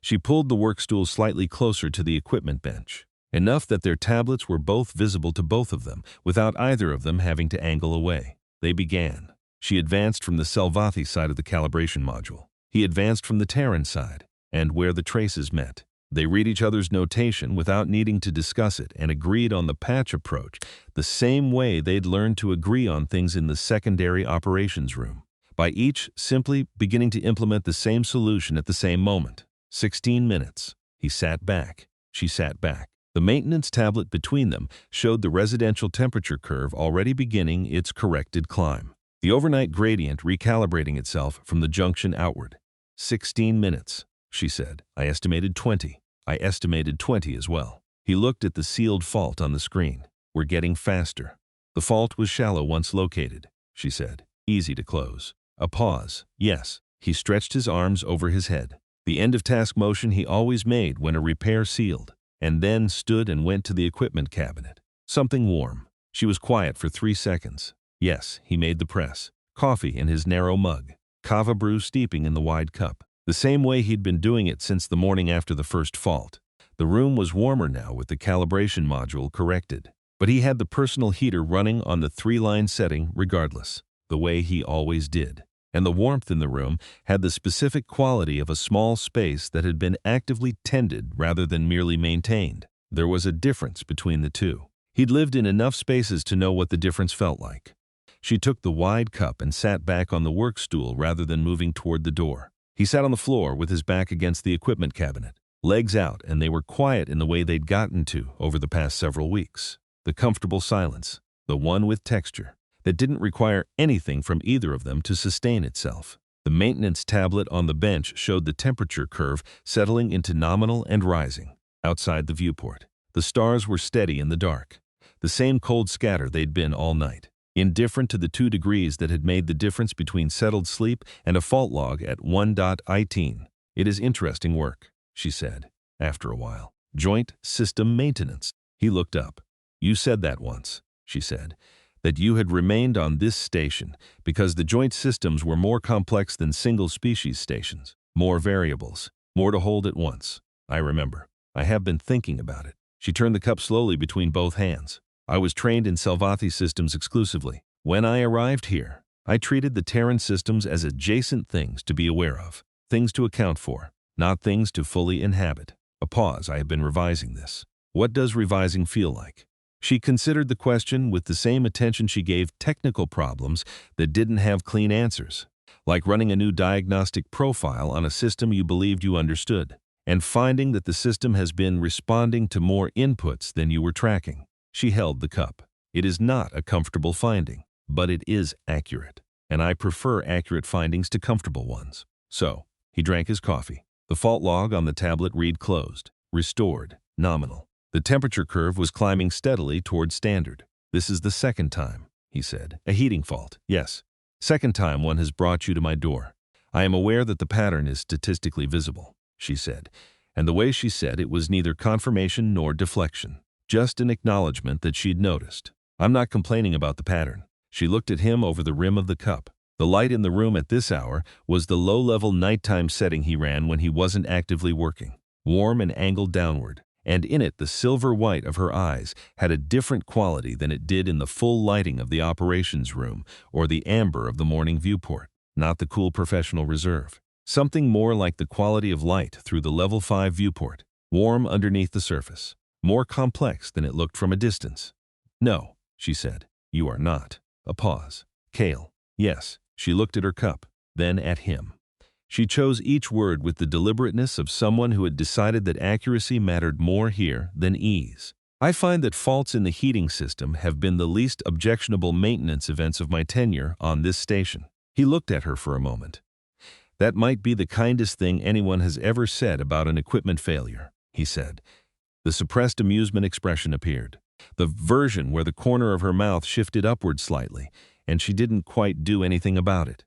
She pulled the work stool slightly closer to the equipment bench, enough that their tablets were both visible to both of them, without either of them having to angle away. They began. She advanced from the Selvathi side of the calibration module. He advanced from the Terran side, and where the traces met. They read each other's notation without needing to discuss it and agreed on the patch approach, the same way they'd learned to agree on things in the secondary operations room, by each simply beginning to implement the same solution at the same moment. 16 minutes. He sat back. She sat back. The maintenance tablet between them showed the residential temperature curve already beginning its corrected climb, the overnight gradient recalibrating itself from the junction outward. 16 minutes, she said. I estimated 20. I estimated 20 as well. He looked at the sealed fault on the screen. We're getting faster. The fault was shallow once located, she said. Easy to close. A pause. Yes. He stretched his arms over his head. The end-of-task motion he always made when a repair sealed, and then stood and went to the equipment cabinet. Something warm. She was quiet for 3 seconds. Yes, he made the press. Coffee in his narrow mug. Kava brew steeping in the wide cup. The same way he'd been doing it since the morning after the first fault. The room was warmer now with the calibration module corrected, but he had the personal heater running on the 3-line setting regardless, the way he always did. And the warmth in the room had the specific quality of a small space that had been actively tended rather than merely maintained. There was a difference between the two. He'd lived in enough spaces to know what the difference felt like. She took the wide cup and sat back on the work stool rather than moving toward the door. He sat on the floor with his back against the equipment cabinet, legs out, and they were quiet in the way they'd gotten to over the past several weeks. The comfortable silence, the one with texture, that didn't require anything from either of them to sustain itself. The maintenance tablet on the bench showed the temperature curve settling into nominal and rising. Outside the viewport, the stars were steady in the dark, the same cold scatter they'd been all night, indifferent to the 2 degrees that had made the difference between settled sleep and a fault log at 1.18. "It is interesting work," she said, after a while. "Joint system maintenance." He looked up. "You said that once," she said, "that you had remained on this station because the joint systems were more complex than single-species stations, more variables, more to hold at once. I remember. I have been thinking about it." She turned the cup slowly between both hands. "I was trained in Salvathi systems exclusively. When I arrived here, I treated the Terran systems as adjacent things to be aware of, things to account for, not things to fully inhabit." A pause. "I have been revising this. What does revising feel like?" She considered the question with the same attention she gave technical problems that didn't have clean answers, like running a new diagnostic profile on a system you believed you understood, and finding that the system has been responding to more inputs than you were tracking. She held the cup. "It is not a comfortable finding, but it is accurate, and I prefer accurate findings to comfortable ones." So, he drank his coffee. The fault log on the tablet read closed, restored, nominal. The temperature curve was climbing steadily toward standard. "This is the second time," he said. "A heating fault, yes. Second time one has brought you to my door. I am aware that the pattern is statistically visible," she said, and the way she said it was neither confirmation nor deflection, just an acknowledgement that she'd noticed. "I'm not complaining about the pattern." She looked at him over the rim of the cup. The light in the room at this hour was the low-level nighttime setting he ran when he wasn't actively working, warm and angled downward, and in it the silver white of her eyes had a different quality than it did in the full lighting of the operations room or the amber of the morning viewport, not the cool professional reserve. Something more like the quality of light through the level 5 viewport, warm underneath the surface, more complex than it looked from a distance. "No," she said, "you are not." A pause. "Kale." "Yes." She looked at her cup, then at him. She chose each word with the deliberateness of someone who had decided that accuracy mattered more here than ease. "I find that faults in the heating system have been the least objectionable maintenance events of my tenure on this station." He looked at her for a moment. "That might be the kindest thing anyone has ever said about an equipment failure," he said. The suppressed amusement expression appeared, the version where the corner of her mouth shifted upward slightly, and she didn't quite do anything about it.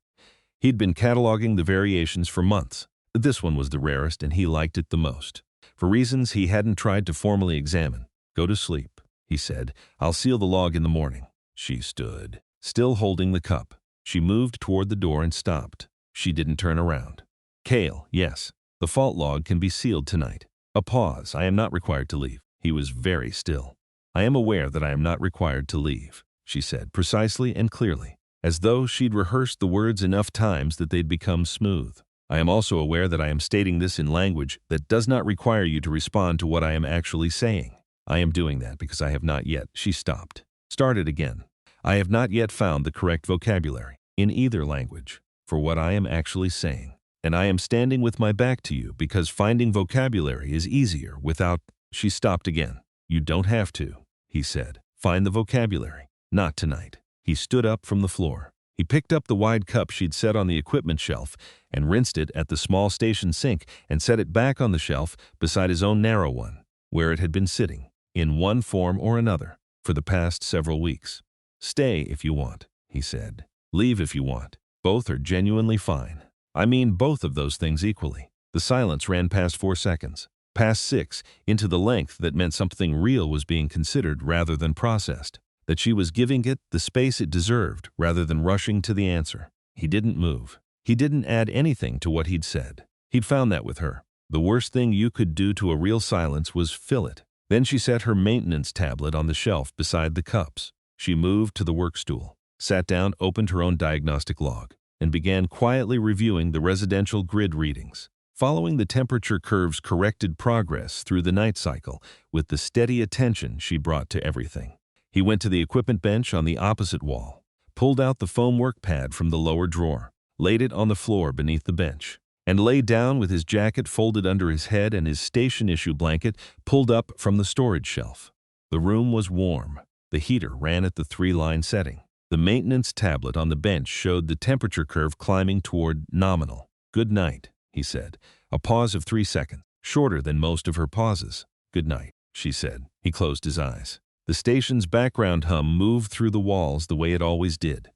He'd been cataloging the variations for months. This one was the rarest, and he liked it the most, for reasons he hadn't tried to formally examine. "Go to sleep," he said. "I'll seal the log in the morning." She stood, still holding the cup. She moved toward the door and stopped. She didn't turn around. "Kale, yes. The fault log can be sealed tonight." A pause. "I am not required to leave." He was very still. "I am aware that I am not required to leave," she said, precisely and clearly, as though she'd rehearsed the words enough times that they'd become smooth. "I am also aware that I am stating this in language that does not require you to respond to what I am actually saying. I am doing that because I have not yet." She stopped. Started again. "I have not yet found the correct vocabulary, in either language, for what I am actually saying. And I am standing with my back to you because finding vocabulary is easier without—" She stopped again. "You don't have to," he said. "Find the vocabulary. Not tonight." He stood up from the floor. He picked up the wide cup she'd set on the equipment shelf and rinsed it at the small station sink and set it back on the shelf beside his own narrow one, where it had been sitting, in one form or another, for the past several weeks. "Stay if you want," he said. "Leave if you want. Both are genuinely fine. I mean both of those things equally." The silence ran past 4 seconds, past 6, into the length that meant something real was being considered rather than processed, that she was giving it the space it deserved rather than rushing to the answer. He didn't move. He didn't add anything to what he'd said. He'd found that with her. The worst thing you could do to a real silence was fill it. Then she set her maintenance tablet on the shelf beside the cups. She moved to the work stool, sat down, opened her own diagnostic log, and began quietly reviewing the residential grid readings, following the temperature curve's corrected progress through the night cycle with the steady attention she brought to everything. He went to the equipment bench on the opposite wall, pulled out the foam work pad from the lower drawer, laid it on the floor beneath the bench, and lay down with his jacket folded under his head and his station-issue blanket pulled up from the storage shelf. The room was warm. The heater ran at the 3-line setting. The maintenance tablet on the bench showed the temperature curve climbing toward nominal. "Good night," he said. A pause of 3 seconds, shorter than most of her pauses. "Good night," she said. He closed his eyes. The station's background hum moved through the walls the way it always did.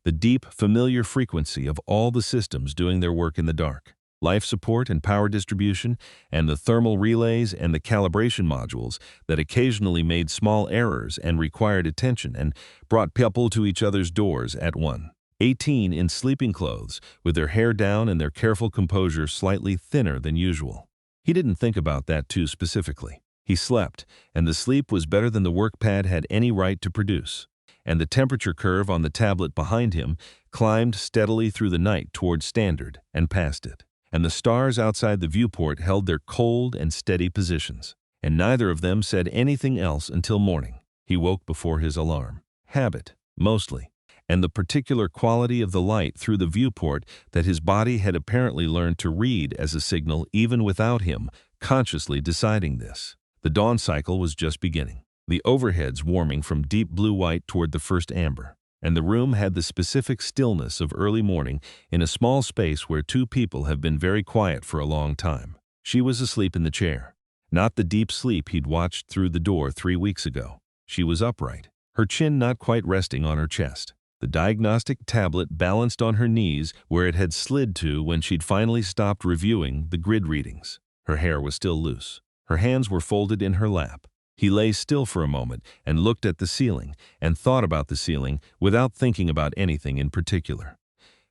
The deep, familiar frequency of all the systems doing their work in the dark. Life support and power distribution, and the thermal relays and the calibration modules that occasionally made small errors and required attention and brought people to each other's doors at 1:18 in sleeping clothes, with their hair down and their careful composure slightly thinner than usual. He didn't think about that too specifically. He slept, and the sleep was better than the work pad had any right to produce. And the temperature curve on the tablet behind him climbed steadily through the night toward standard and past it. And the stars outside the viewport held their cold and steady positions. And neither of them said anything else until morning. He woke before his alarm. Habit, mostly, and the particular quality of the light through the viewport that his body had apparently learned to read as a signal even without him consciously deciding this. The dawn cycle was just beginning, the overheads warming from deep blue-white toward the first amber, and the room had the specific stillness of early morning in a small space where two people have been very quiet for a long time. She was asleep in the chair, not the deep sleep he'd watched through the door 3 weeks ago. She was upright, her chin not quite resting on her chest. The diagnostic tablet balanced on her knees where it had slid to when she'd finally stopped reviewing the grid readings. Her hair was still loose. Her hands were folded in her lap. He lay still for a moment and looked at the ceiling and thought about the ceiling without thinking about anything in particular,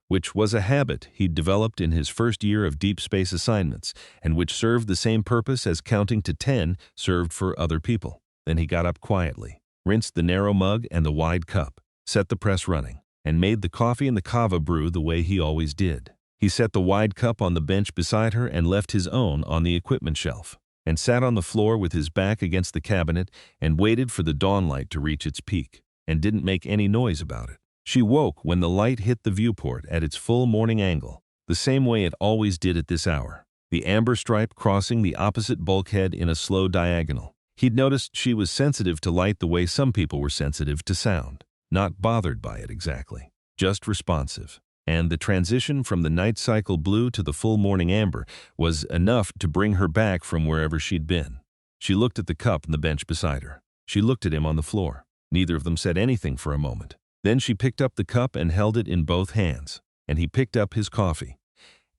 which was a habit he'd developed in his first year of deep space assignments and which served the same purpose as counting to 10 served for other people. Then he got up quietly, rinsed the narrow mug and the wide cup, set the press running, and made the coffee and the kava brew the way he always did. He set the wide cup on the bench beside her and left his own on the equipment shelf, and sat on the floor with his back against the cabinet and waited for the dawn light to reach its peak, and didn't make any noise about it. She woke when the light hit the viewport at its full morning angle, the same way it always did at this hour, the amber stripe crossing the opposite bulkhead in a slow diagonal. He'd noticed she was sensitive to light the way some people were sensitive to sound, not bothered by it exactly, just responsive. And the transition from the night cycle blue to the full morning amber was enough to bring her back from wherever she'd been. She looked at the cup on the bench beside her. She looked at him on the floor. Neither of them said anything for a moment. Then she picked up the cup and held it in both hands, and he picked up his coffee.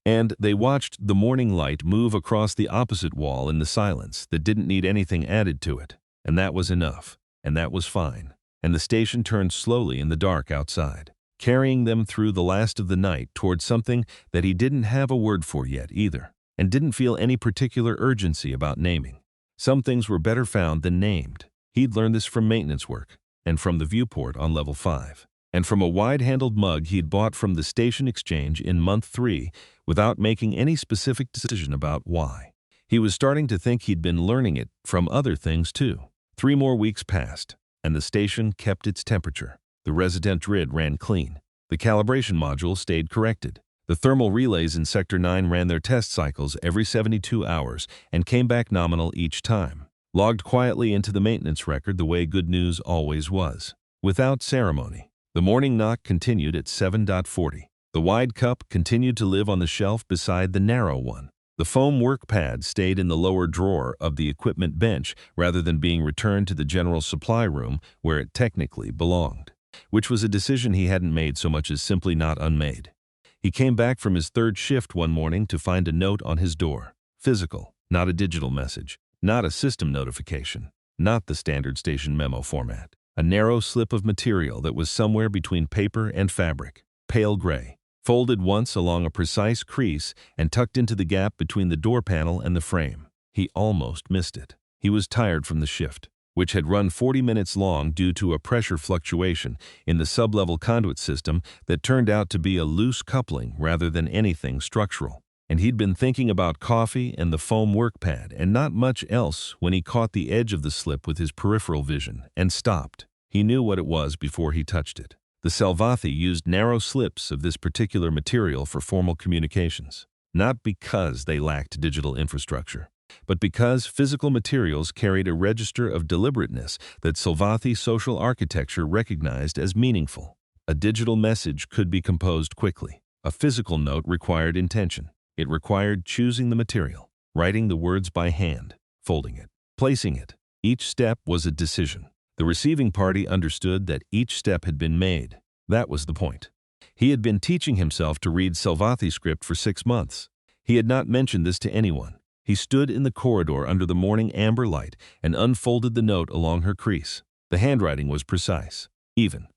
And they watched the morning light move across the opposite wall in the silence that didn't need anything added to it. And that was enough, and that was fine. And the station turned slowly in the dark outside, carrying them through the last of the night toward something that he didn't have a word for yet either, and didn't feel any particular urgency about naming. Some things were better found than named. He'd learned this from maintenance work, and from the viewport on level 5, and from a wide-handled mug he'd bought from the station exchange in month 3 without making any specific decision about why. He was starting to think he'd been learning it from other things too. 3 more weeks passed, and the station kept its temperature. The resident grid ran clean. The calibration module stayed corrected. The thermal relays in Sector 9 ran their test cycles every 72 hours and came back nominal each time, logged quietly into the maintenance record the way good news always was, without ceremony. The morning knock continued at 7:40. The wide cup continued to live on the shelf beside the narrow one. The foam work pad stayed in the lower drawer of the equipment bench rather than being returned to the general supply room where it technically belonged, which was a decision he hadn't made so much as simply not unmade. He came back from his 3rd shift one morning to find a note on his door. Physical, not a digital message, not a system notification, not the standard station memo format. A narrow slip of material that was somewhere between paper and fabric, pale gray, folded once along a precise crease and tucked into the gap between the door panel and the frame. He almost missed it. He was tired from the shift, which had run 40 minutes long due to a pressure fluctuation in the sublevel conduit system that turned out to be a loose coupling rather than anything structural. And he'd been thinking about coffee and the foam work pad and not much else when he caught the edge of the slip with his peripheral vision and stopped. He knew what it was before he touched it. The Salvathi used narrow slips of this particular material for formal communications, not because they lacked digital infrastructure, but because physical materials carried a register of deliberateness that Salvathi social architecture recognized as meaningful. A digital message could be composed quickly. A physical note required intention. It required choosing the material, writing the words by hand, folding it, placing it. Each step was a decision. The receiving party understood that each step had been made. That was the point. He had been teaching himself to read Salvathi's script for 6 months. He had not mentioned this to anyone. He stood in the corridor under the morning amber light and unfolded the note along her crease. The handwriting was precise, even.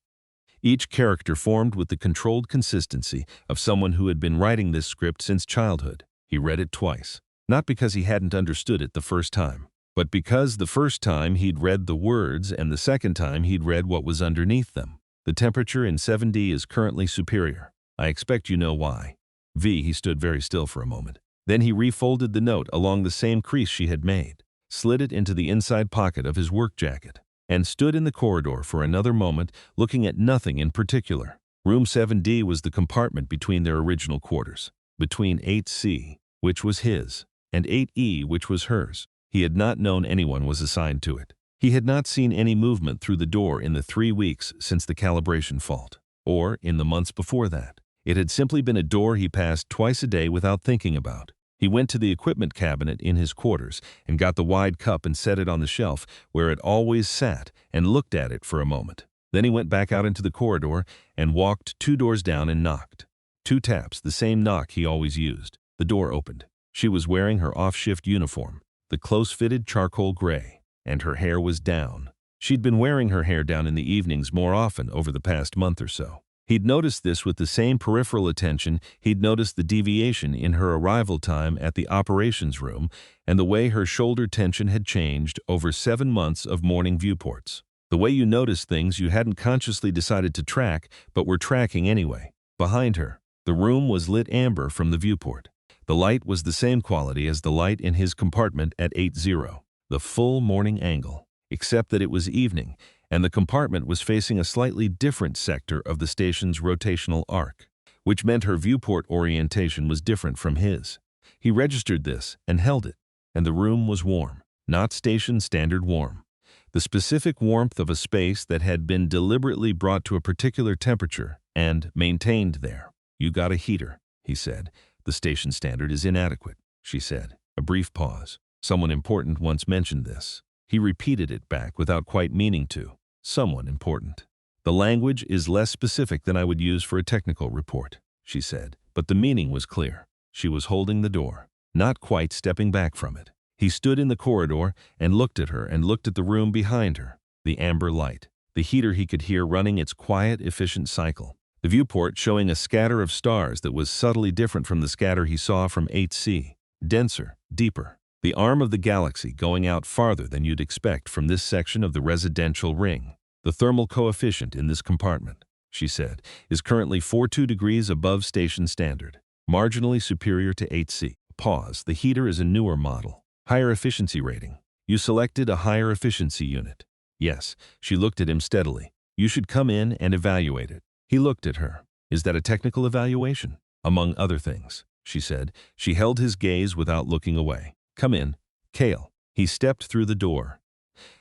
Each character formed with the controlled consistency of someone who had been writing this script since childhood. He read it twice, not because he hadn't understood it the first time, but because the first time he'd read the words and the second time he'd read what was underneath them. The temperature in 7D is currently superior. I expect you know why. He stood very still for a moment. Then he refolded the note along the same crease she had made, slid it into the inside pocket of his work jacket, and stood in the corridor for another moment, looking at nothing in particular. Room 7D was the compartment between their original quarters, between 8C, which was his, and 8E, which was hers. He had not known anyone was assigned to it. He had not seen any movement through the door in the 3 weeks since the calibration fault, or in the months before that. It had simply been a door he passed twice a day without thinking about. He went to the equipment cabinet in his quarters and got the wide cup and set it on the shelf where it always sat and looked at it for a moment. Then he went back out into the corridor and walked 2 doors down and knocked. 2 taps, the same knock he always used. The door opened. She was wearing her off-shift uniform, the close-fitted charcoal gray, and her hair was down. She'd been wearing her hair down in the evenings more often over the past month or so. He'd noticed this with the same peripheral attention he'd noticed the deviation in her arrival time at the operations room and the way her shoulder tension had changed over 7 months of morning viewports. The way you notice things you hadn't consciously decided to track but were tracking anyway. Behind her, the room was lit amber from the viewport. The light was the same quality as the light in his compartment at 8-0, the full morning angle, except that it was evening and the compartment was facing a slightly different sector of the station's rotational arc, which meant her viewport orientation was different from his. He registered this and held it, and the room was warm, not station standard warm. The specific warmth of a space that had been deliberately brought to a particular temperature and maintained there. "You got a heater," he said. "The station standard is inadequate," she said. A brief pause. Someone important once mentioned this. He repeated it back without quite meaning to. Someone important. "The language is less specific than I would use for a technical report," she said. But the meaning was clear. She was holding the door, not quite stepping back from it. He stood in the corridor and looked at her and looked at the room behind her. The amber light. The heater he could hear running its quiet, efficient cycle. The viewport showing a scatter of stars that was subtly different from the scatter he saw from 8C. Denser, deeper. The arm of the galaxy going out farther than you'd expect from this section of the residential ring. "The thermal coefficient in this compartment," she said, "is currently 42 degrees above station standard, marginally superior to 8C. Pause. "The heater is a newer model. Higher efficiency rating. You selected a higher efficiency unit." "Yes." She looked at him steadily. "You should come in and evaluate it." He looked at her. "Is that a technical evaluation?" "Among other things," she said. She held his gaze without looking away. "Come in, Kale." He stepped through the door.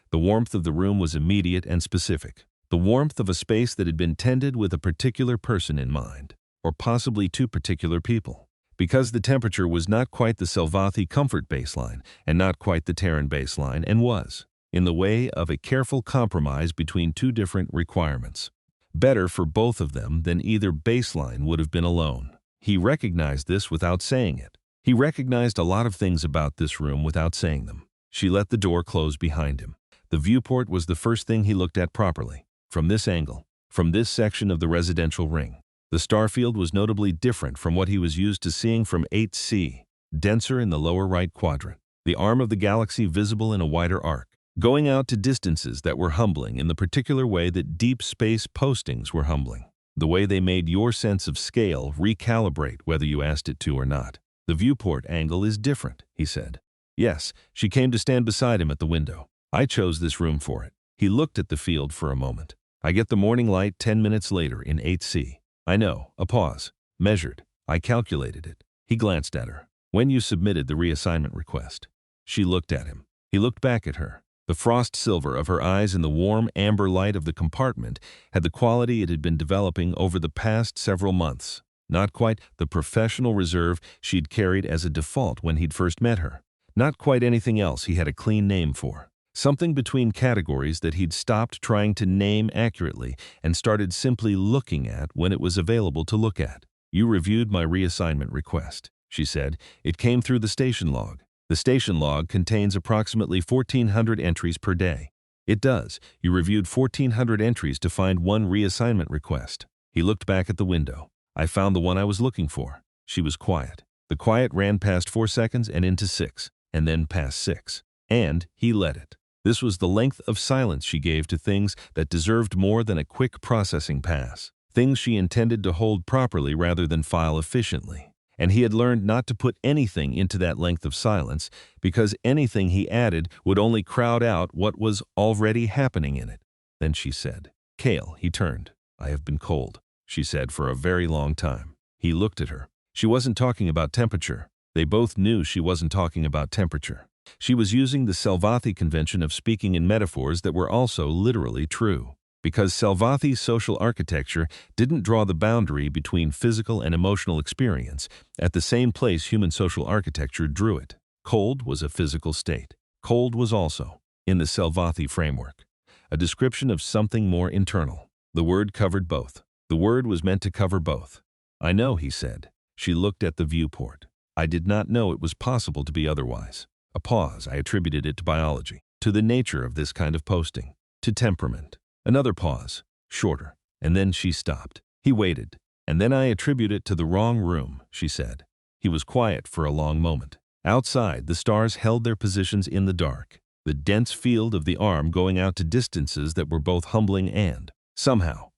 The warmth of the room was immediate and specific. The warmth of a space that had been tended with a particular person in mind, or possibly 2 particular people. Because the temperature was not quite the Salvathi comfort baseline and not quite the Terran baseline, and was, in the way of a careful compromise between 2 different requirements. Better for both of them than either baseline would have been alone. He recognized this without saying it. He recognized a lot of things about this room without saying them. She let the door close behind him. The viewport was the first thing he looked at properly. From this angle, from this section of the residential ring. The starfield was notably different from what he was used to seeing from 8C, denser in the lower right quadrant. The arm of the galaxy visible in a wider arc, going out to distances that were humbling in the particular way that deep space postings were humbling. The way they made your sense of scale recalibrate whether you asked it to or not. "The viewport angle is different," he said. "Yes." She came to stand beside him at the window. "I chose this room for it." He looked at the field for a moment. "I get the morning light 10 minutes later in 8C. "I know." A pause. "Measured. I calculated it." He glanced at her. "When you submitted the reassignment request." She looked at him. He looked back at her. The frost silver of her eyes and the warm amber light of the compartment had the quality it had been developing over the past several months. Not quite the professional reserve she'd carried as a default when he'd first met her. Not quite anything else he had a clean name for. Something between categories that he'd stopped trying to name accurately and started simply looking at when it was available to look at. "You reviewed my reassignment request," she said. "It came through the station log. The station log contains approximately 1,400 entries per day." "It does. You reviewed 1,400 entries to find one reassignment request." He looked back at the window. "I found the one I was looking for." She was quiet. The quiet ran past 4 seconds and into 6, and then past 6. And he let it. This was the length of silence she gave to things that deserved more than a quick processing pass. Things she intended to hold properly rather than file efficiently. And he had learned not to put anything into that length of silence, because anything he added would only crowd out what was already happening in it. Then she said, "Cale," he turned. "I have been cold," she said, "for a very long time." He looked at her. She wasn't talking about temperature. They both knew she wasn't talking about temperature. She was using the Salvathi convention of speaking in metaphors that were also literally true. Because Salvathi's social architecture didn't draw the boundary between physical and emotional experience at the same place human social architecture drew it. Cold was a physical state. Cold was also, in the Salvathi framework, a description of something more internal. The word covered both. The word was meant to cover both. "I know," he said. She looked at the viewport. "I did not know it was possible to be otherwise." A pause. I attributed it to biology, to the nature of this kind of posting, to temperament. Another pause, shorter, and then she stopped. He waited. "And then I attribute it to the wrong room," she said. He was quiet for a long moment. Outside, the stars held their positions in the dark, the dense field of the arm going out to distances that were both humbling and, somehow,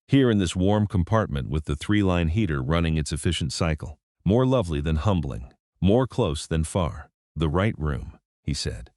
here in this warm compartment with the 3-line heater running its efficient cycle, more lovely than humbling, more close than far. "The right room," he said.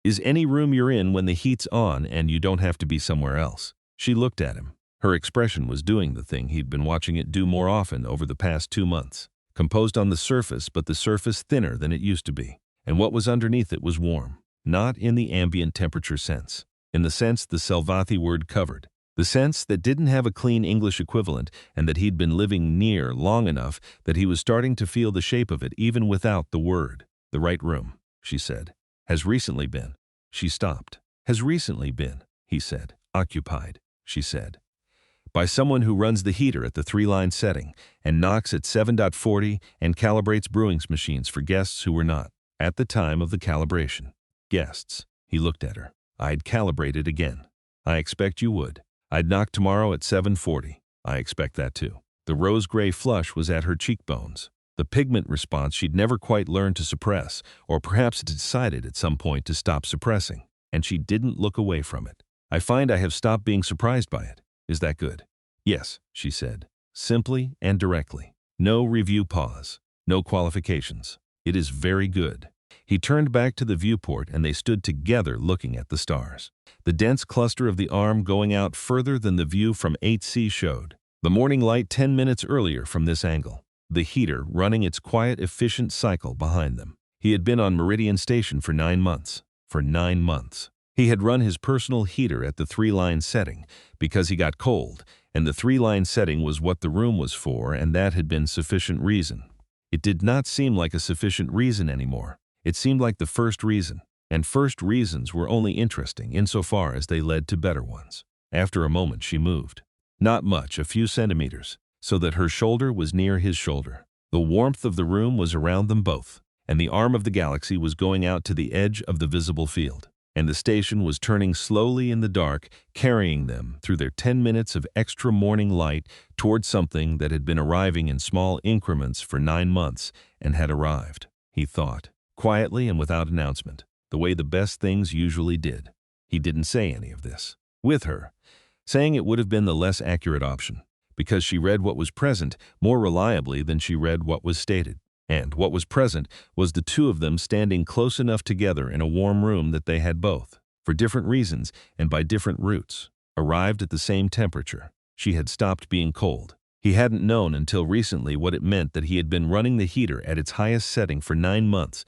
"Is any room you're in when the heat's on and you don't have to be somewhere else." She looked at him. Her expression was doing the thing he'd been watching it do more often over the past 2 months. Composed on the surface, but the surface thinner than it used to be. And what was underneath it was warm. Not in the ambient temperature sense. In the sense the Salvathi word covered. The sense that didn't have a clean English equivalent and that he'd been living near long enough that he was starting to feel the shape of it even without the word. "The right room," she said. "Has recently been." She stopped. "Has recently been," he said. "Occupied," she said. "By someone who runs the heater at the 3-line setting and knocks at 7.40 and calibrates brewing machines for guests who were not at the time of the calibration." "Guests." He looked at her. "I'd calibrate it again." "I expect you would." "I'd knock tomorrow at 7:40. "I expect that too." The rose-gray flush was at her cheekbones. The pigment response she'd never quite learned to suppress, or perhaps decided at some point to stop suppressing, and she didn't look away from it. "I find I have stopped being surprised by it. Is that good?" "Yes," she said, simply and directly. No review pause, no qualifications. "It is very good." He turned back to the viewport and they stood together looking at the stars. The dense cluster of the arm going out further than the view from 8C showed. The morning light 10 minutes earlier from this angle. The heater running its quiet, efficient cycle behind them. He had been on Meridian Station for 9 months. For 9 months. He had run his personal heater at the 3-line setting because he got cold, and the 3-line setting was what the room was for, and that had been sufficient reason. It did not seem like a sufficient reason anymore. It seemed like the first reason, and first reasons were only interesting insofar as they led to better ones. After a moment she moved. Not much, a few centimeters, so that her shoulder was near his shoulder. The warmth of the room was around them both, and the arm of the galaxy was going out to the edge of the visible field, and the station was turning slowly in the dark, carrying them through their 10 minutes of extra morning light toward something that had been arriving in small increments for 9 months and had arrived, he thought, quietly and without announcement, the way the best things usually did. He didn't say any of this. With her, saying it would have been the less accurate option, because she read what was present more reliably than she read what was stated. And what was present was the two of them standing close enough together in a warm room that they had both, for different reasons and by different routes, arrived at the same temperature. She had stopped being cold. He hadn't known until recently what it meant that he had been running the heater at its highest setting for 9 months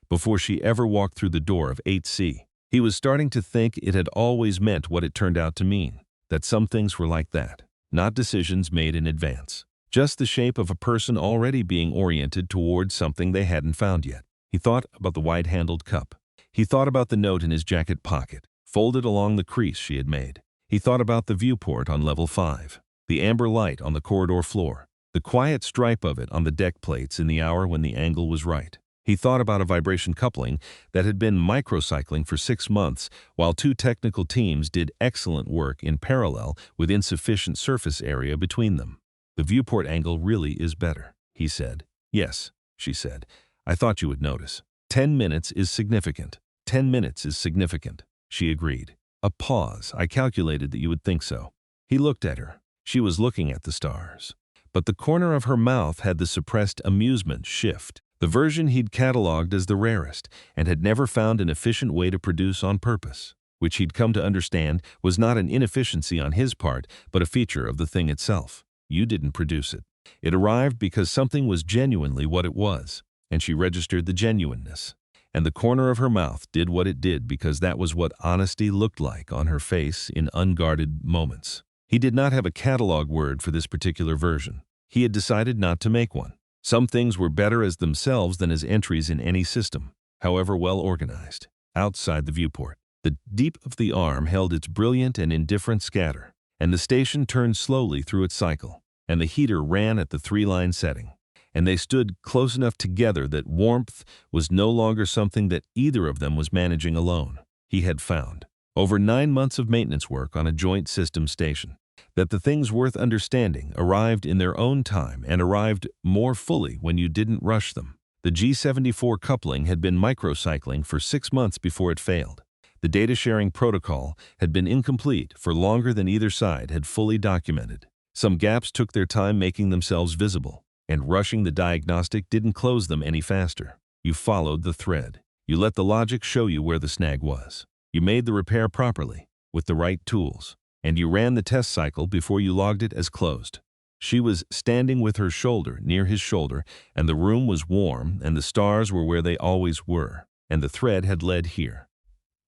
before she ever walked through the door of 8C. He was starting to think it had always meant what it turned out to mean, that some things were like that, not decisions made in advance, just the shape of a person already being oriented towards something they hadn't found yet. He thought about the wide-handled cup. He thought about the note in his jacket pocket, folded along the crease she had made. He thought about the viewport on level 5, the amber light on the corridor floor, the quiet stripe of it on the deck plates in the hour when the angle was right. He thought about a vibration coupling that had been microcycling for 6 months while 2 technical teams did excellent work in parallel with insufficient surface area between them. The viewport angle really is better, he said. Yes, she said. I thought you would notice. 10 minutes is significant. 10 minutes is significant, she agreed. A pause. I calculated that you would think so. He looked at her. She was looking at the stars. But the corner of her mouth had the suppressed amusement shift, the version he'd catalogued as the rarest, and had never found an efficient way to produce on purpose, which he'd come to understand was not an inefficiency on his part, but a feature of the thing itself. You didn't produce it. It arrived because something was genuinely what it was, and she registered the genuineness. And the corner of her mouth did what it did because that was what honesty looked like on her face in unguarded moments. He did not have a catalog word for this particular version. He had decided not to make one. Some things were better as themselves than as entries in any system, however well organized. Outside the viewport, the deep of the arm held its brilliant and indifferent scatter, and the station turned slowly through its cycle, and the heater ran at the 3-line setting. And they stood close enough together that warmth was no longer something that either of them was managing alone. He had found, over 9 months of maintenance work on a joint system station, that the things worth understanding arrived in their own time and arrived more fully when you didn't rush them. The G74 coupling had been microcycling for 6 months before it failed. The data-sharing protocol had been incomplete for longer than either side had fully documented. Some gaps took their time making themselves visible, and rushing the diagnostic didn't close them any faster. You followed the thread. You let the logic show you where the snag was. You made the repair properly, with the right tools, and you ran the test cycle before you logged it as closed. She was standing with her shoulder near his shoulder, and the room was warm, and the stars were where they always were, and the thread had led here.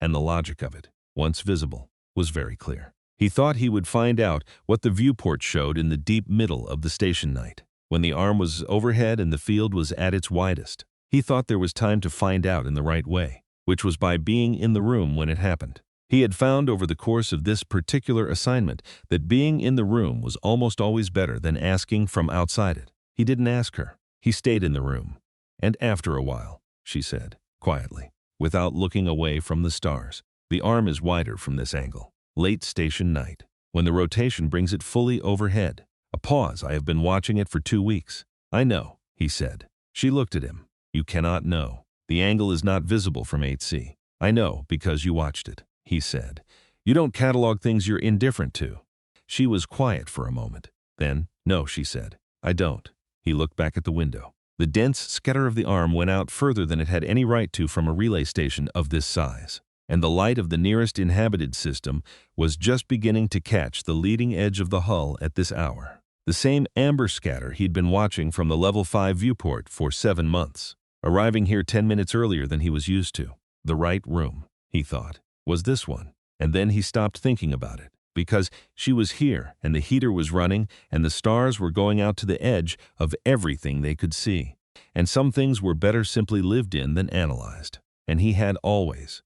And the logic of it, once visible, was very clear. He thought he would find out what the viewport showed in the deep middle of the station night, when the arm was overhead and the field was at its widest. He thought there was time to find out in the right way, which was by being in the room when it happened. He had found over the course of this particular assignment that being in the room was almost always better than asking from outside it. He didn't ask her. He stayed in the room. And after a while, she said, quietly, without looking away from the stars, the arm is wider from this angle. Late station night, when the rotation brings it fully overhead. A pause. I have been watching it for 2 weeks. I know, he said. She looked at him. You cannot know. The angle is not visible from 8C. I know because you watched it, he said. You don't catalog things you're indifferent to. She was quiet for a moment. Then, no, she said. I don't. He looked back at the window. The dense scatter of the arm went out further than it had any right to from a relay station of this size, and the light of the nearest inhabited system was just beginning to catch the leading edge of the hull at this hour. The same amber scatter he'd been watching from the level 5 viewport for 7 months, arriving here 10 minutes earlier than he was used to. The right room, he thought, was this one. And then he stopped thinking about it, because she was here and the heater was running and the stars were going out to the edge of everything they could see. And some things were better simply lived in than analyzed. And he had always,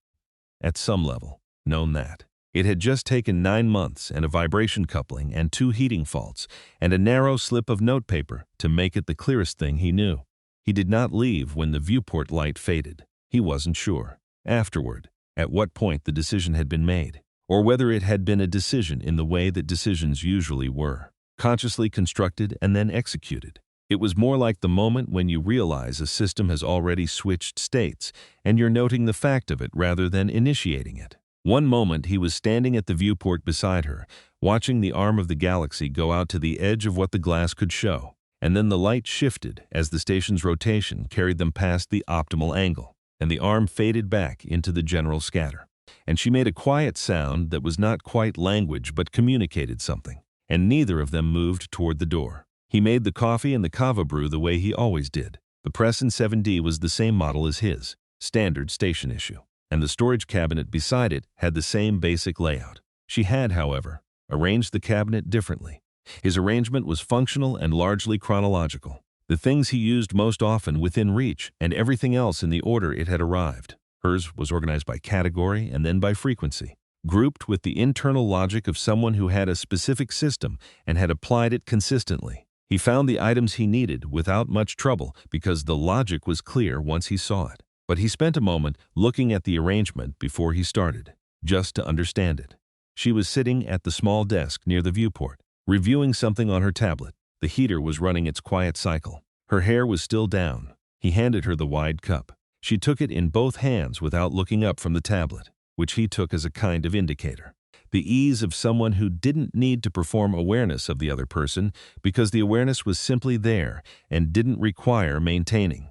at some level, known that. It had just taken 9 months and a vibration coupling and 2 heating faults and a narrow slip of notepaper to make it the clearest thing he knew. He did not leave when the viewport light faded. He wasn't sure, afterward, at what point the decision had been made, or whether it had been a decision in the way that decisions usually were, consciously constructed and then executed. It was more like the moment when you realize a system has already switched states and you're noting the fact of it rather than initiating it. One moment he was standing at the viewport beside her, watching the arm of the galaxy go out to the edge of what the glass could show, and then the light shifted as the station's rotation carried them past the optimal angle, and the arm faded back into the general scatter. And she made a quiet sound that was not quite language but communicated something, and neither of them moved toward the door. He made the coffee and the kava brew the way he always did. The press in 7D was the same model as his, standard station issue. and the storage cabinet beside it had the same basic layout. She had, however, arranged the cabinet differently. His arrangement was functional and largely chronological. The things he used most often within reach, and everything else in the order it had arrived. Hers was organized by category and then by frequency, grouped with the internal logic of someone who had a specific system and had applied it consistently. He found the items he needed without much trouble because the logic was clear once he saw it. But he spent a moment looking at the arrangement before he started, just to understand it. She was sitting at the small desk near the viewport, reviewing something on her tablet. The heater was running its quiet cycle. Her hair was still down. He handed her the wide cup. She took it in both hands without looking up from the tablet, which he took as a kind of indicator. The ease of someone who didn't need to perform awareness of the other person because the awareness was simply there and didn't require maintaining.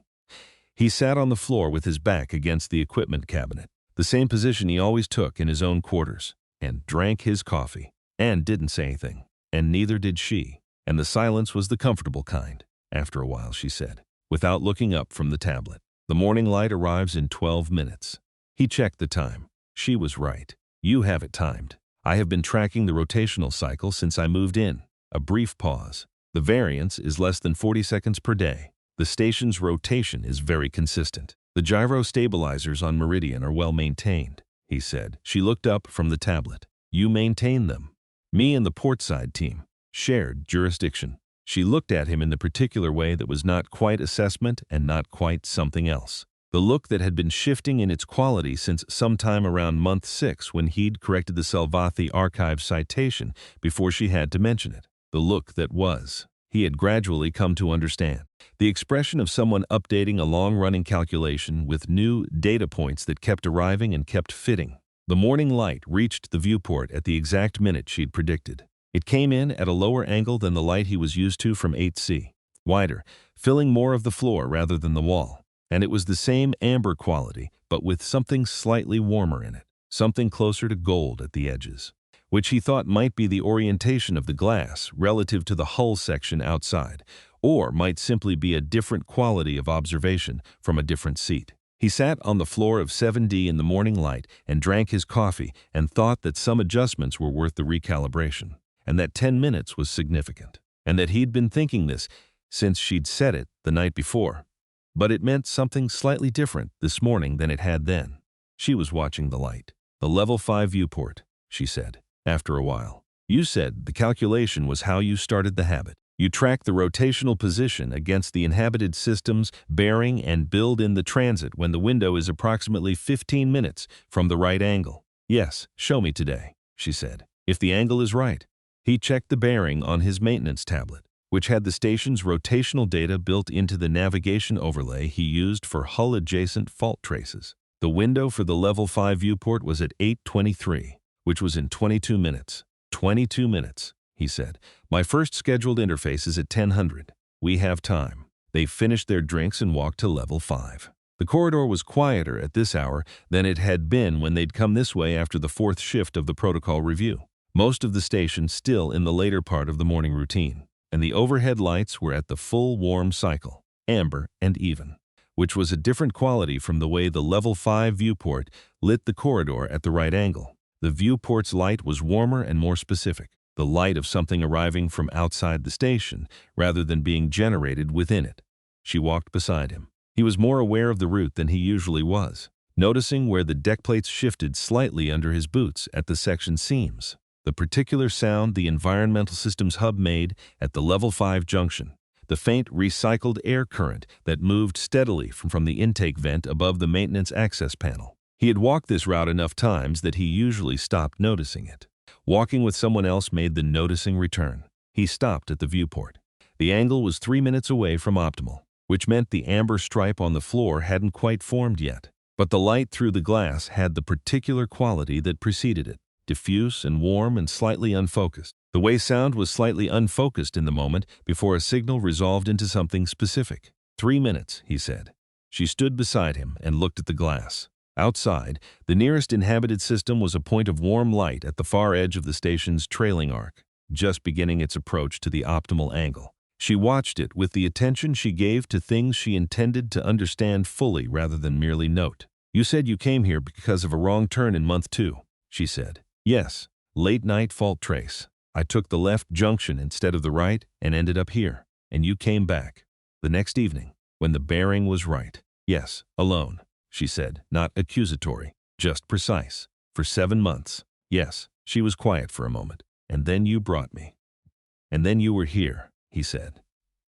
He sat on the floor with his back against the equipment cabinet, the same position he always took in his own quarters, and drank his coffee, and didn't say anything, and neither did she, and the silence was the comfortable kind. After a while, she said, without looking up from the tablet, "The morning light arrives in 12 minutes. He checked the time. She was right. "You have it timed. I have been tracking the rotational cycle since I moved in." A brief pause. "The variance is less than 40 seconds per day. The station's rotation is very consistent. The gyro stabilizers on Meridian are well maintained," he said. She looked up from the tablet. "You maintain them." "Me and the portside team. Shared jurisdiction." She looked at him in the particular way that was not quite assessment and not quite something else. The look that had been shifting in its quality since sometime around month 6 when he'd corrected the Salvathi archive citation before she had to mention it. The look that was. He had gradually come to understand. The expression of someone updating a long-running calculation with new data points that kept arriving and kept fitting. The morning light reached the viewport at the exact minute she'd predicted. It came in at a lower angle than the light he was used to from 8C, wider, filling more of the floor rather than the wall. And it was the same amber quality, but with something slightly warmer in it, something closer to gold at the edges, which he thought might be the orientation of the glass relative to the hull section outside, or might simply be a different quality of observation from a different seat. He sat on the floor of 7D in the morning light and drank his coffee and thought that some adjustments were worth the recalibration, and that 10 minutes was significant, and that he'd been thinking this since she'd said it the night before. But it meant something slightly different this morning than it had then. She was watching the light. "The level 5 viewport," she said, after a while. "You said the calculation was how you started the habit. You track the rotational position against the inhabited system's bearing and build in the transit when the window is approximately 15 minutes from the right angle." "Yes, show me today," she said, "if the angle is right." He checked the bearing on his maintenance tablet, which had the station's rotational data built into the navigation overlay he used for hull-adjacent fault traces. The window for the Level 5 viewport was at 8:23, which was in 22 minutes. 22 minutes, he said. "My first scheduled interface is at 10:00. We have time." They finished their drinks and walked to Level 5. The corridor was quieter at this hour than it had been when they'd come this way after the 4th shift of the protocol review. Most of the station still in the later part of the morning routine, and the overhead lights were at the full warm cycle, amber and even, which was a different quality from the way the Level 5 viewport lit the corridor at the right angle. The viewport's light was warmer and more specific, the light of something arriving from outside the station rather than being generated within it. She walked beside him. He was more aware of the route than he usually was, noticing where the deck plates shifted slightly under his boots at the section seams, the particular sound the environmental systems hub made at the Level 5 junction, the faint recycled air current that moved steadily from the intake vent above the maintenance access panel. He had walked this route enough times that he usually stopped noticing it. Walking with someone else made the noticing return. He stopped at the viewport. The angle was 3 minutes away from optimal, which meant the amber stripe on the floor hadn't quite formed yet. But the light through the glass had the particular quality that preceded it, diffuse and warm and slightly unfocused. The way sound was slightly unfocused in the moment before a signal resolved into something specific. 3 minutes, he said. She stood beside him and looked at the glass. Outside, the nearest inhabited system was a point of warm light at the far edge of the station's trailing arc, just beginning its approach to the optimal angle. She watched it with the attention she gave to things she intended to understand fully rather than merely note. You said you came here because of a wrong turn in month 2, she said. Yes, late night fault trace. I took the left junction instead of the right and ended up here. And you came back. The next evening, when the bearing was right. Yes, alone, she said, not accusatory, just precise. For 7 months. Yes, she was quiet for a moment. And then you brought me. And then you were here, he said.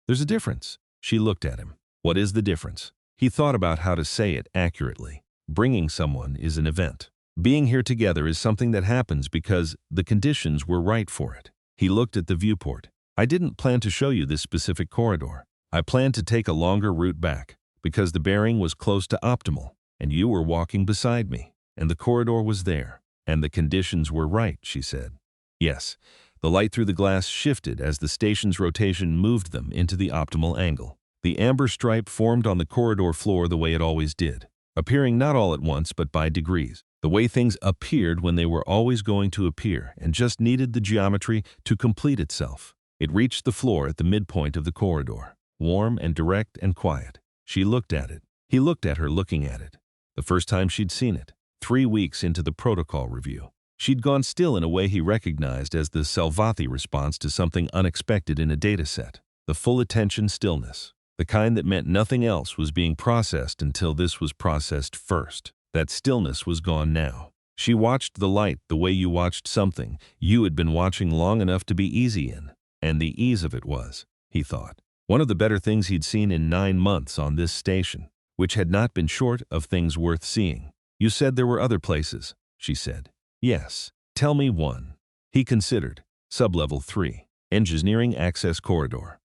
There's a difference. She looked at him. What is the difference? He thought about how to say it accurately. Bringing someone is an event. Being here together is something that happens because the conditions were right for it. He looked at the viewport. I didn't plan to show you this specific corridor. I planned to take a longer route back because the bearing was close to optimal, and you were walking beside me, and the corridor was there, and the conditions were right, she said. Yes, the light through the glass shifted as the station's rotation moved them into the optimal angle. The amber stripe formed on the corridor floor the way it always did, appearing not all at once but by degrees, the way things appeared when they were always going to appear and just needed the geometry to complete itself. It reached the floor at the midpoint of the corridor, warm and direct and quiet. She looked at it. He looked at her looking at it. The first time she'd seen it, 3 weeks into the protocol review. She'd gone still in a way he recognized as the Salvathi response to something unexpected in a dataset. The full attention stillness. The kind that meant nothing else was being processed until this was processed first. That stillness was gone now. She watched the light the way you watched something you had been watching long enough to be easy in. And the ease of it was, he thought, one of the better things he'd seen in 9 months on this station, which had not been short of things worth seeing. You said there were other places, she said. Yes. Tell me one. He considered. Sublevel 3. Engineering Access Corridor.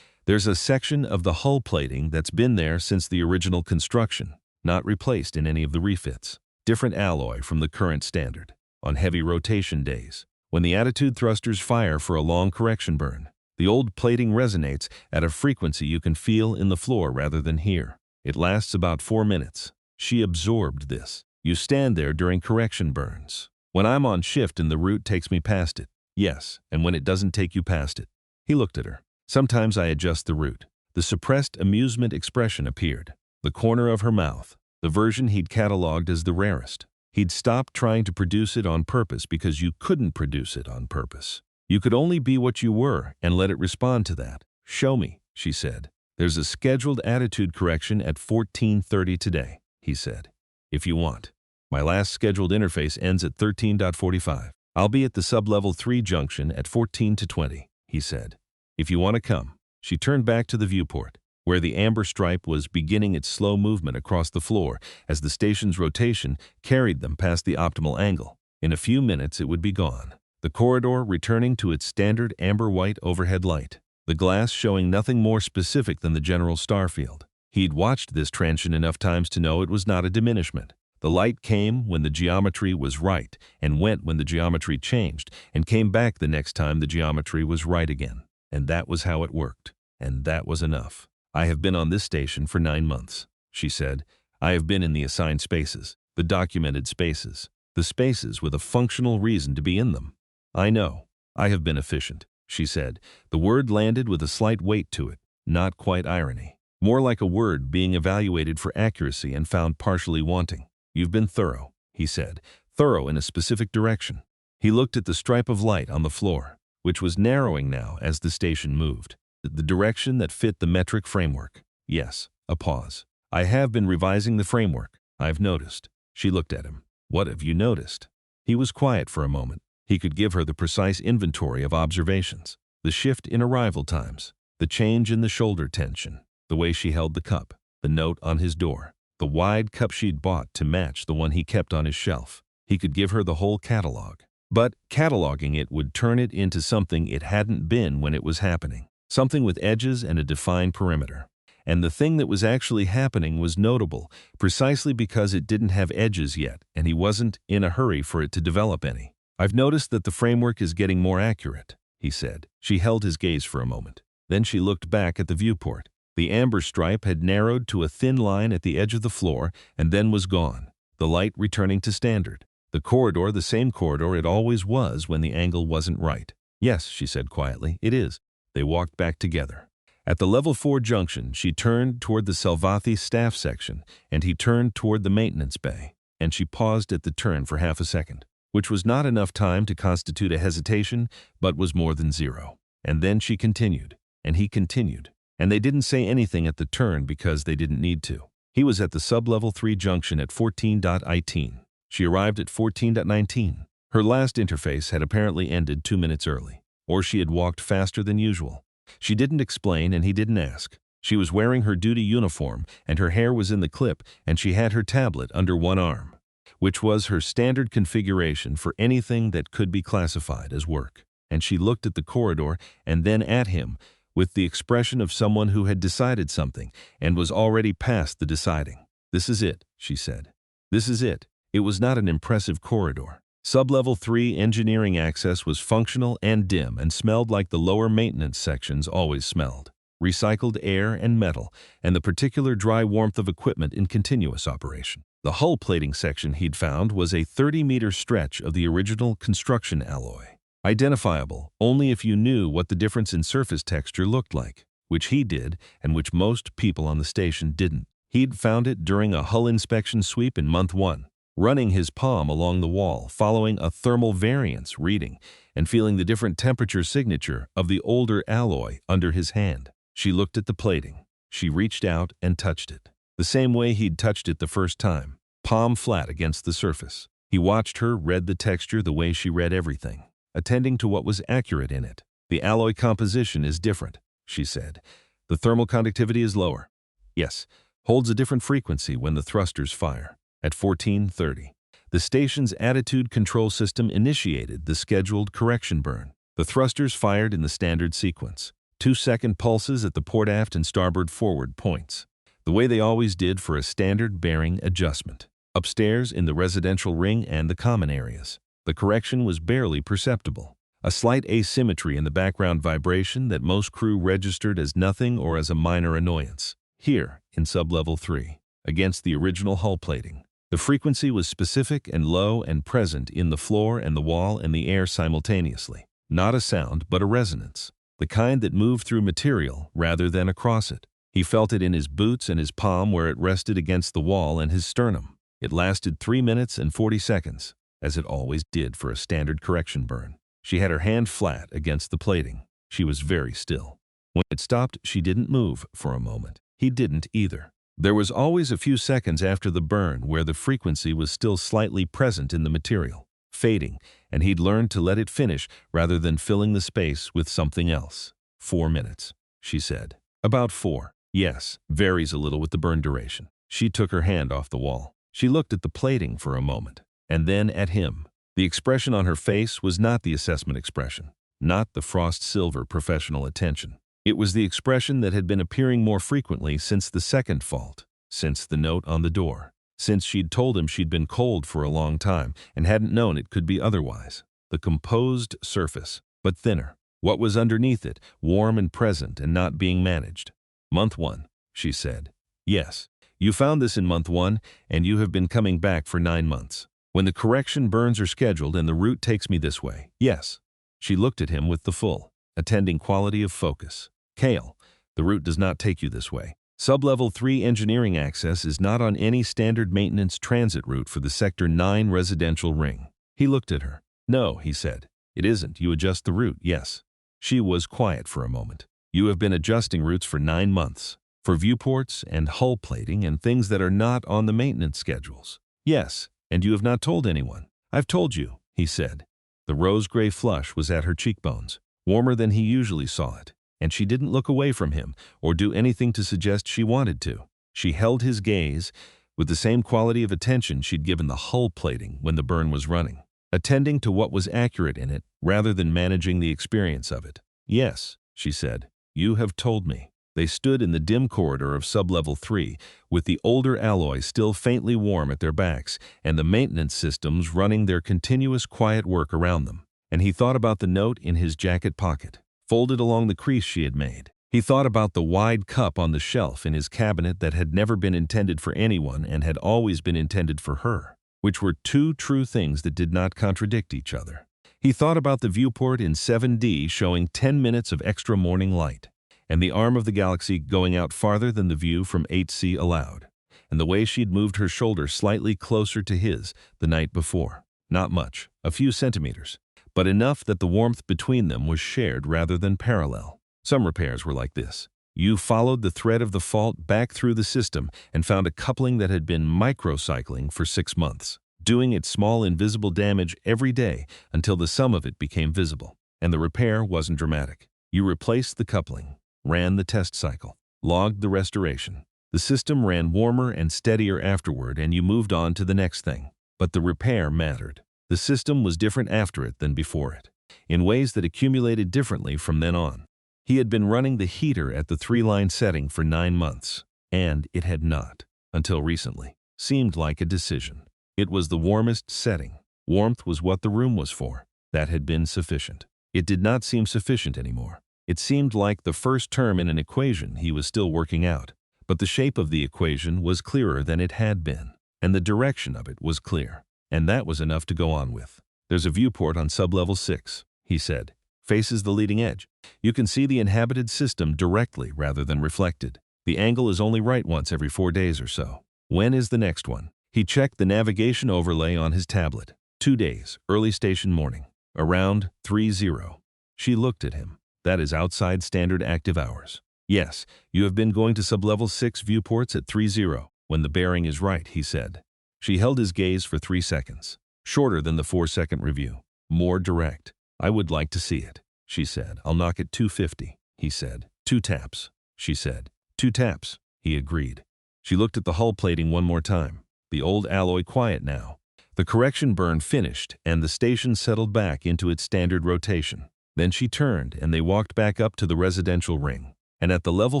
There's a section of the hull plating that's been there since the original construction, not replaced in any of the refits. Different alloy from the current standard. On heavy rotation days, when the attitude thrusters fire for a long correction burn, the old plating resonates at a frequency you can feel in the floor rather than hear. It lasts about 4 minutes. She absorbed this. You stand there during correction burns. When I'm on shift and the route takes me past it. Yes, and when it doesn't take you past it. He looked at her. Sometimes I adjust the route. The suppressed amusement expression appeared. The corner of her mouth. The version he'd cataloged as the rarest. He'd stopped trying to produce it on purpose because you couldn't produce it on purpose. You could only be what you were and let it respond to that. Show me, she said. There's a scheduled attitude correction at 14:30 today, he said. If you want. My last scheduled interface ends at 13:45. I'll be at the sublevel 3 junction at 14:20, he said. If you want to come. She turned back to the viewport, where the amber stripe was beginning its slow movement across the floor as the station's rotation carried them past the optimal angle. In a few minutes it would be gone. The corridor returning to its standard amber-white overhead light. The glass showing nothing more specific than the general star field. He'd watched this transient enough times to know it was not a diminishment. The light came when the geometry was right and went when the geometry changed and came back the next time the geometry was right again. And that was how it worked. And that was enough. I have been on this station for 9 months, she said. I have been in the assigned spaces, the documented spaces, the spaces with a functional reason to be in them. I know. I have been efficient, she said. The word landed with a slight weight to it, not quite irony. More like a word being evaluated for accuracy and found partially wanting. You've been thorough, he said, thorough in a specific direction. He looked at the stripe of light on the floor, which was narrowing now as the station moved. The direction that fit the metric framework. Yes, a pause. I have been revising the framework, I've noticed. She looked at him. What have you noticed? He was quiet for a moment. He could give her the precise inventory of observations. The shift in arrival times, the change in the shoulder tension, the way she held the cup, the note on his door, the wide cup she'd bought to match the one he kept on his shelf. He could give her the whole catalog. But cataloging it would turn it into something it hadn't been when it was happening. Something with edges and a defined perimeter. And the thing that was actually happening was notable precisely because it didn't have edges yet, and he wasn't in a hurry for it to develop any. I've noticed that the framework is getting more accurate, he said. She held his gaze for a moment. Then she looked back at the viewport. The amber stripe had narrowed to a thin line at the edge of the floor and then was gone, the light returning to standard. The corridor the same corridor it always was when the angle wasn't right. Yes, she said quietly, it is. They walked back together. At the level 4 junction, she turned toward the Salvathi staff section, and he turned toward the maintenance bay, and she paused at the turn for half a second, which was not enough time to constitute a hesitation, but was more than zero. And then she continued, and he continued, and they didn't say anything at the turn because they didn't need to. He was at the sub-level 3 junction at 14.18. She arrived at 14.19. Her last interface had apparently ended 2 minutes early, or she had walked faster than usual. She didn't explain and he didn't ask. She was wearing her duty uniform and her hair was in the clip and she had her tablet under one arm, which was her standard configuration for anything that could be classified as work. And she looked at the corridor and then at him with the expression of someone who had decided something and was already past the deciding. "This is it," she said. "This is it." It was not an impressive corridor. Sub-level 3 engineering access was functional and dim and smelled like the lower maintenance sections always smelled. Recycled air and metal, and the particular dry warmth of equipment in continuous operation. The hull plating section he'd found was a 30-meter stretch of the original construction alloy. Identifiable only if you knew what the difference in surface texture looked like, which he did and which most people on the station didn't. He'd found it during a hull inspection sweep in month 1. Running his palm along the wall, following a thermal variance reading, and feeling the different temperature signature of the older alloy under his hand. She looked at the plating. She reached out and touched it. The same way he'd touched it the first time, palm flat against the surface. He watched her, read the texture the way she read everything, attending to what was accurate in it. "The alloy composition is different," she said. "The thermal conductivity is lower. Yes, holds a different frequency when the thrusters fire." At 14:30, the station's attitude control system initiated the scheduled correction burn. The thrusters fired in the standard sequence, 2-second pulses at the port aft and starboard forward points, the way they always did for a standard bearing adjustment. Upstairs in the residential ring and the common areas, the correction was barely perceptible. A slight asymmetry in the background vibration that most crew registered as nothing or as a minor annoyance. Here, in sub-level 3, against the original hull plating, the frequency was specific and low and present in the floor and the wall and the air simultaneously. Not a sound, but a resonance. The kind that moved through material rather than across it. He felt it in his boots and his palm where it rested against the wall and his sternum. It lasted 3 minutes and 40 seconds, as it always did for a standard correction burn. She had her hand flat against the plating. She was very still. When it stopped, she didn't move for a moment. He didn't either. There was always a few seconds after the burn where the frequency was still slightly present in the material, fading, and he'd learned to let it finish rather than filling the space with something else. 4 minutes, she said. About 4. Yes, varies a little with the burn duration. She took her hand off the wall. She looked at the plating for a moment, and then at him. The expression on her face was not the assessment expression, not the frost silver professional attention. It was the expression that had been appearing more frequently since the second fault, since the note on the door, since she'd told him she'd been cold for a long time and hadn't known it could be otherwise. The composed surface, but thinner. What was underneath it, warm and present and not being managed. "Month 1, she said. "Yes, you found this in month 1, and you have been coming back for 9 months. When the correction burns are scheduled and the route takes me this way." "Yes." She looked at him with the full, attending quality of focus. "Kale, the route does not take you this way. Sub-level 3 engineering access is not on any standard maintenance transit route for the Sector 9 residential ring." He looked at her. "No," he said. "It isn't. You adjust the route, yes." She was quiet for a moment. "You have been adjusting routes for 9 months. For viewports and hull plating and things that are not on the maintenance schedules." "Yes, and you have not told anyone." "I've told you," he said. The rose-gray flush was at her cheekbones, warmer than he usually saw it, and she didn't look away from him or do anything to suggest she wanted to. She held his gaze with the same quality of attention she'd given the hull plating when the burn was running, attending to what was accurate in it rather than managing the experience of it. "Yes," she said, "you have told me." They stood in the dim corridor of sub-level 3, with the older alloy still faintly warm at their backs and the maintenance systems running their continuous quiet work around them. And he thought about the note in his jacket pocket, folded along the crease she had made. He thought about the wide cup on the shelf in his cabinet that had never been intended for anyone and had always been intended for her, which were two true things that did not contradict each other. He thought about the viewport in 7D showing 10 minutes of extra morning light, and the arm of the galaxy going out farther than the view from 8C allowed, and the way she'd moved her shoulder slightly closer to his the night before. Not much, a few centimeters, but enough that the warmth between them was shared rather than parallel. Some repairs were like this. You followed the thread of the fault back through the system and found a coupling that had been microcycling for 6 months, doing its small invisible damage every day until the sum of it became visible. And the repair wasn't dramatic. You replaced the coupling, ran the test cycle, logged the restoration. The system ran warmer and steadier afterward, and you moved on to the next thing. But the repair mattered. The system was different after it than before it, in ways that accumulated differently from then on. He had been running the heater at the 3-line setting for 9 months, and it had not, until recently, seemed like a decision. It was the warmest setting. Warmth was what the room was for. That had been sufficient. It did not seem sufficient anymore. It seemed like the first term in an equation he was still working out, but the shape of the equation was clearer than it had been, and the direction of it was clear, and that was enough to go on with. There's a viewport on sublevel 6, he said. Faces the leading edge. You can see the inhabited system directly rather than reflected. The angle is only right once every 4 days or so. When is the next one? He checked the navigation overlay on his tablet. 2 days, early station morning. Around 3:0. She looked at him. That is outside standard active hours. Yes, you have been going to sublevel 6 viewports at 3:0, when the bearing is right, he said. She held his gaze for 3 seconds. Shorter than the 4-second review. More direct. I would like to see it, she said. I'll knock it 250, he said. 2 taps, she said. 2 taps, he agreed. She looked at the hull plating one more time. The old alloy quiet now. The correction burn finished, and the station settled back into its standard rotation. Then she turned, and they walked back up to the residential ring. And at the level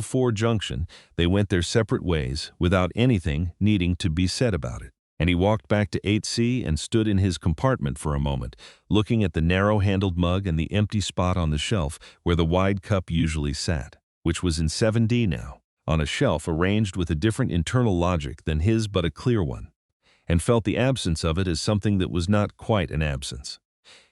4 junction, they went their separate ways without anything needing to be said about it. And he walked back to 8C and stood in his compartment for a moment, looking at the narrow-handled mug and the empty spot on the shelf where the wide cup usually sat, which was in 7D now, on a shelf arranged with a different internal logic than his but a clear one, and felt the absence of it as something that was not quite an absence.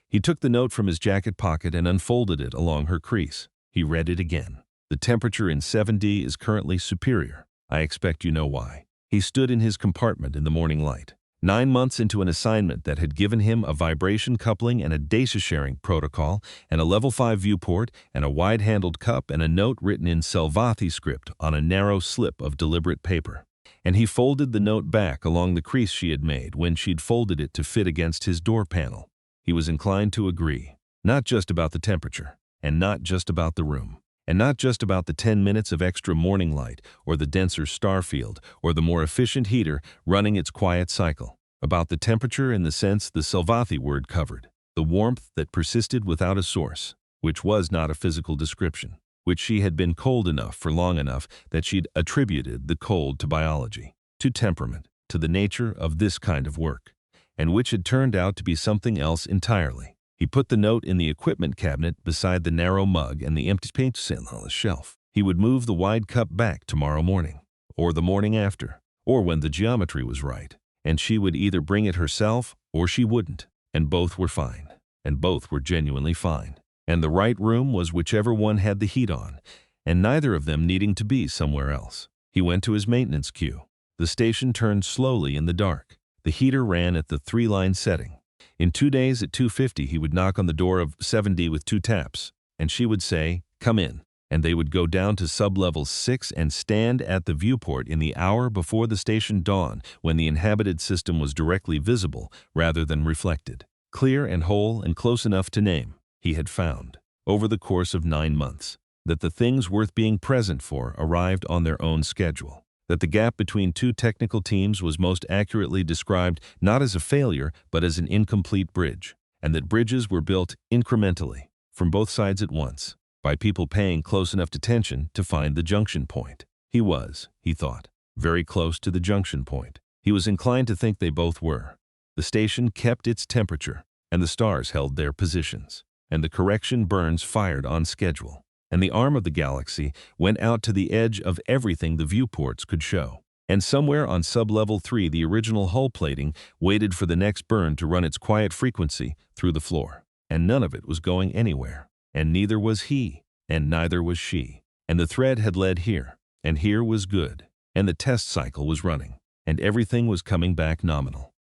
He took the note from his jacket pocket and unfolded it along her crease. He read it again. The temperature in 7D is currently superior. I expect you know why. He stood in his compartment in the morning light. 9 months into an assignment that had given him a vibration coupling and a data sharing protocol and a level 5 viewport and a wide-handled cup and a note written in Selvathi script on a narrow slip of deliberate paper. And he folded the note back along the crease she had made when she'd folded it to fit against his door panel. He was inclined to agree. Not just about the temperature, and not just about the room, and not just about the 10 minutes of extra morning light or the denser star field or the more efficient heater running its quiet cycle. About the temperature in the sense the Selvathi word covered, the warmth that persisted without a source, which was not a physical description, which she had been cold enough for long enough that she'd attributed the cold to biology, to temperament, to the nature of this kind of work, and which had turned out to be something else entirely. He put the note in the equipment cabinet beside the narrow mug and the empty paint tin on the shelf. He would move the wide cup back tomorrow morning, or the morning after, or when the geometry was right, and she would either bring it herself or she wouldn't, and both were fine, and both were genuinely fine. And the right room was whichever one had the heat on, and neither of them needing to be somewhere else. He went to his maintenance queue. The station turned slowly in the dark. The heater ran at the 3-line setting. In 2 days at 2:50 he would knock on the door of 7D with 2 taps, and she would say, "Come in," and they would go down to sublevel 6 and stand at the viewport in the hour before the station dawn when the inhabited system was directly visible rather than reflected. Clear and whole and close enough to name, he had found, over the course of 9 months, that the things worth being present for arrived on their own schedule. That the gap between 2 technical teams was most accurately described not as a failure but as an incomplete bridge, and that bridges were built incrementally, from both sides at once, by people paying close enough attention to find the junction point. He was, he thought, very close to the junction point. He was inclined to think they both were. The station kept its temperature, and the stars held their positions, and the correction burns fired on schedule. And the arm of the galaxy went out to the edge of everything the viewports could show. And somewhere on sublevel 3 the original hull plating waited for the next burn to run its quiet frequency through the floor. And none of it was going anywhere. And neither was he, and neither was she. And the thread had led here, and here was good, and the test cycle was running, and everything was coming back nominal.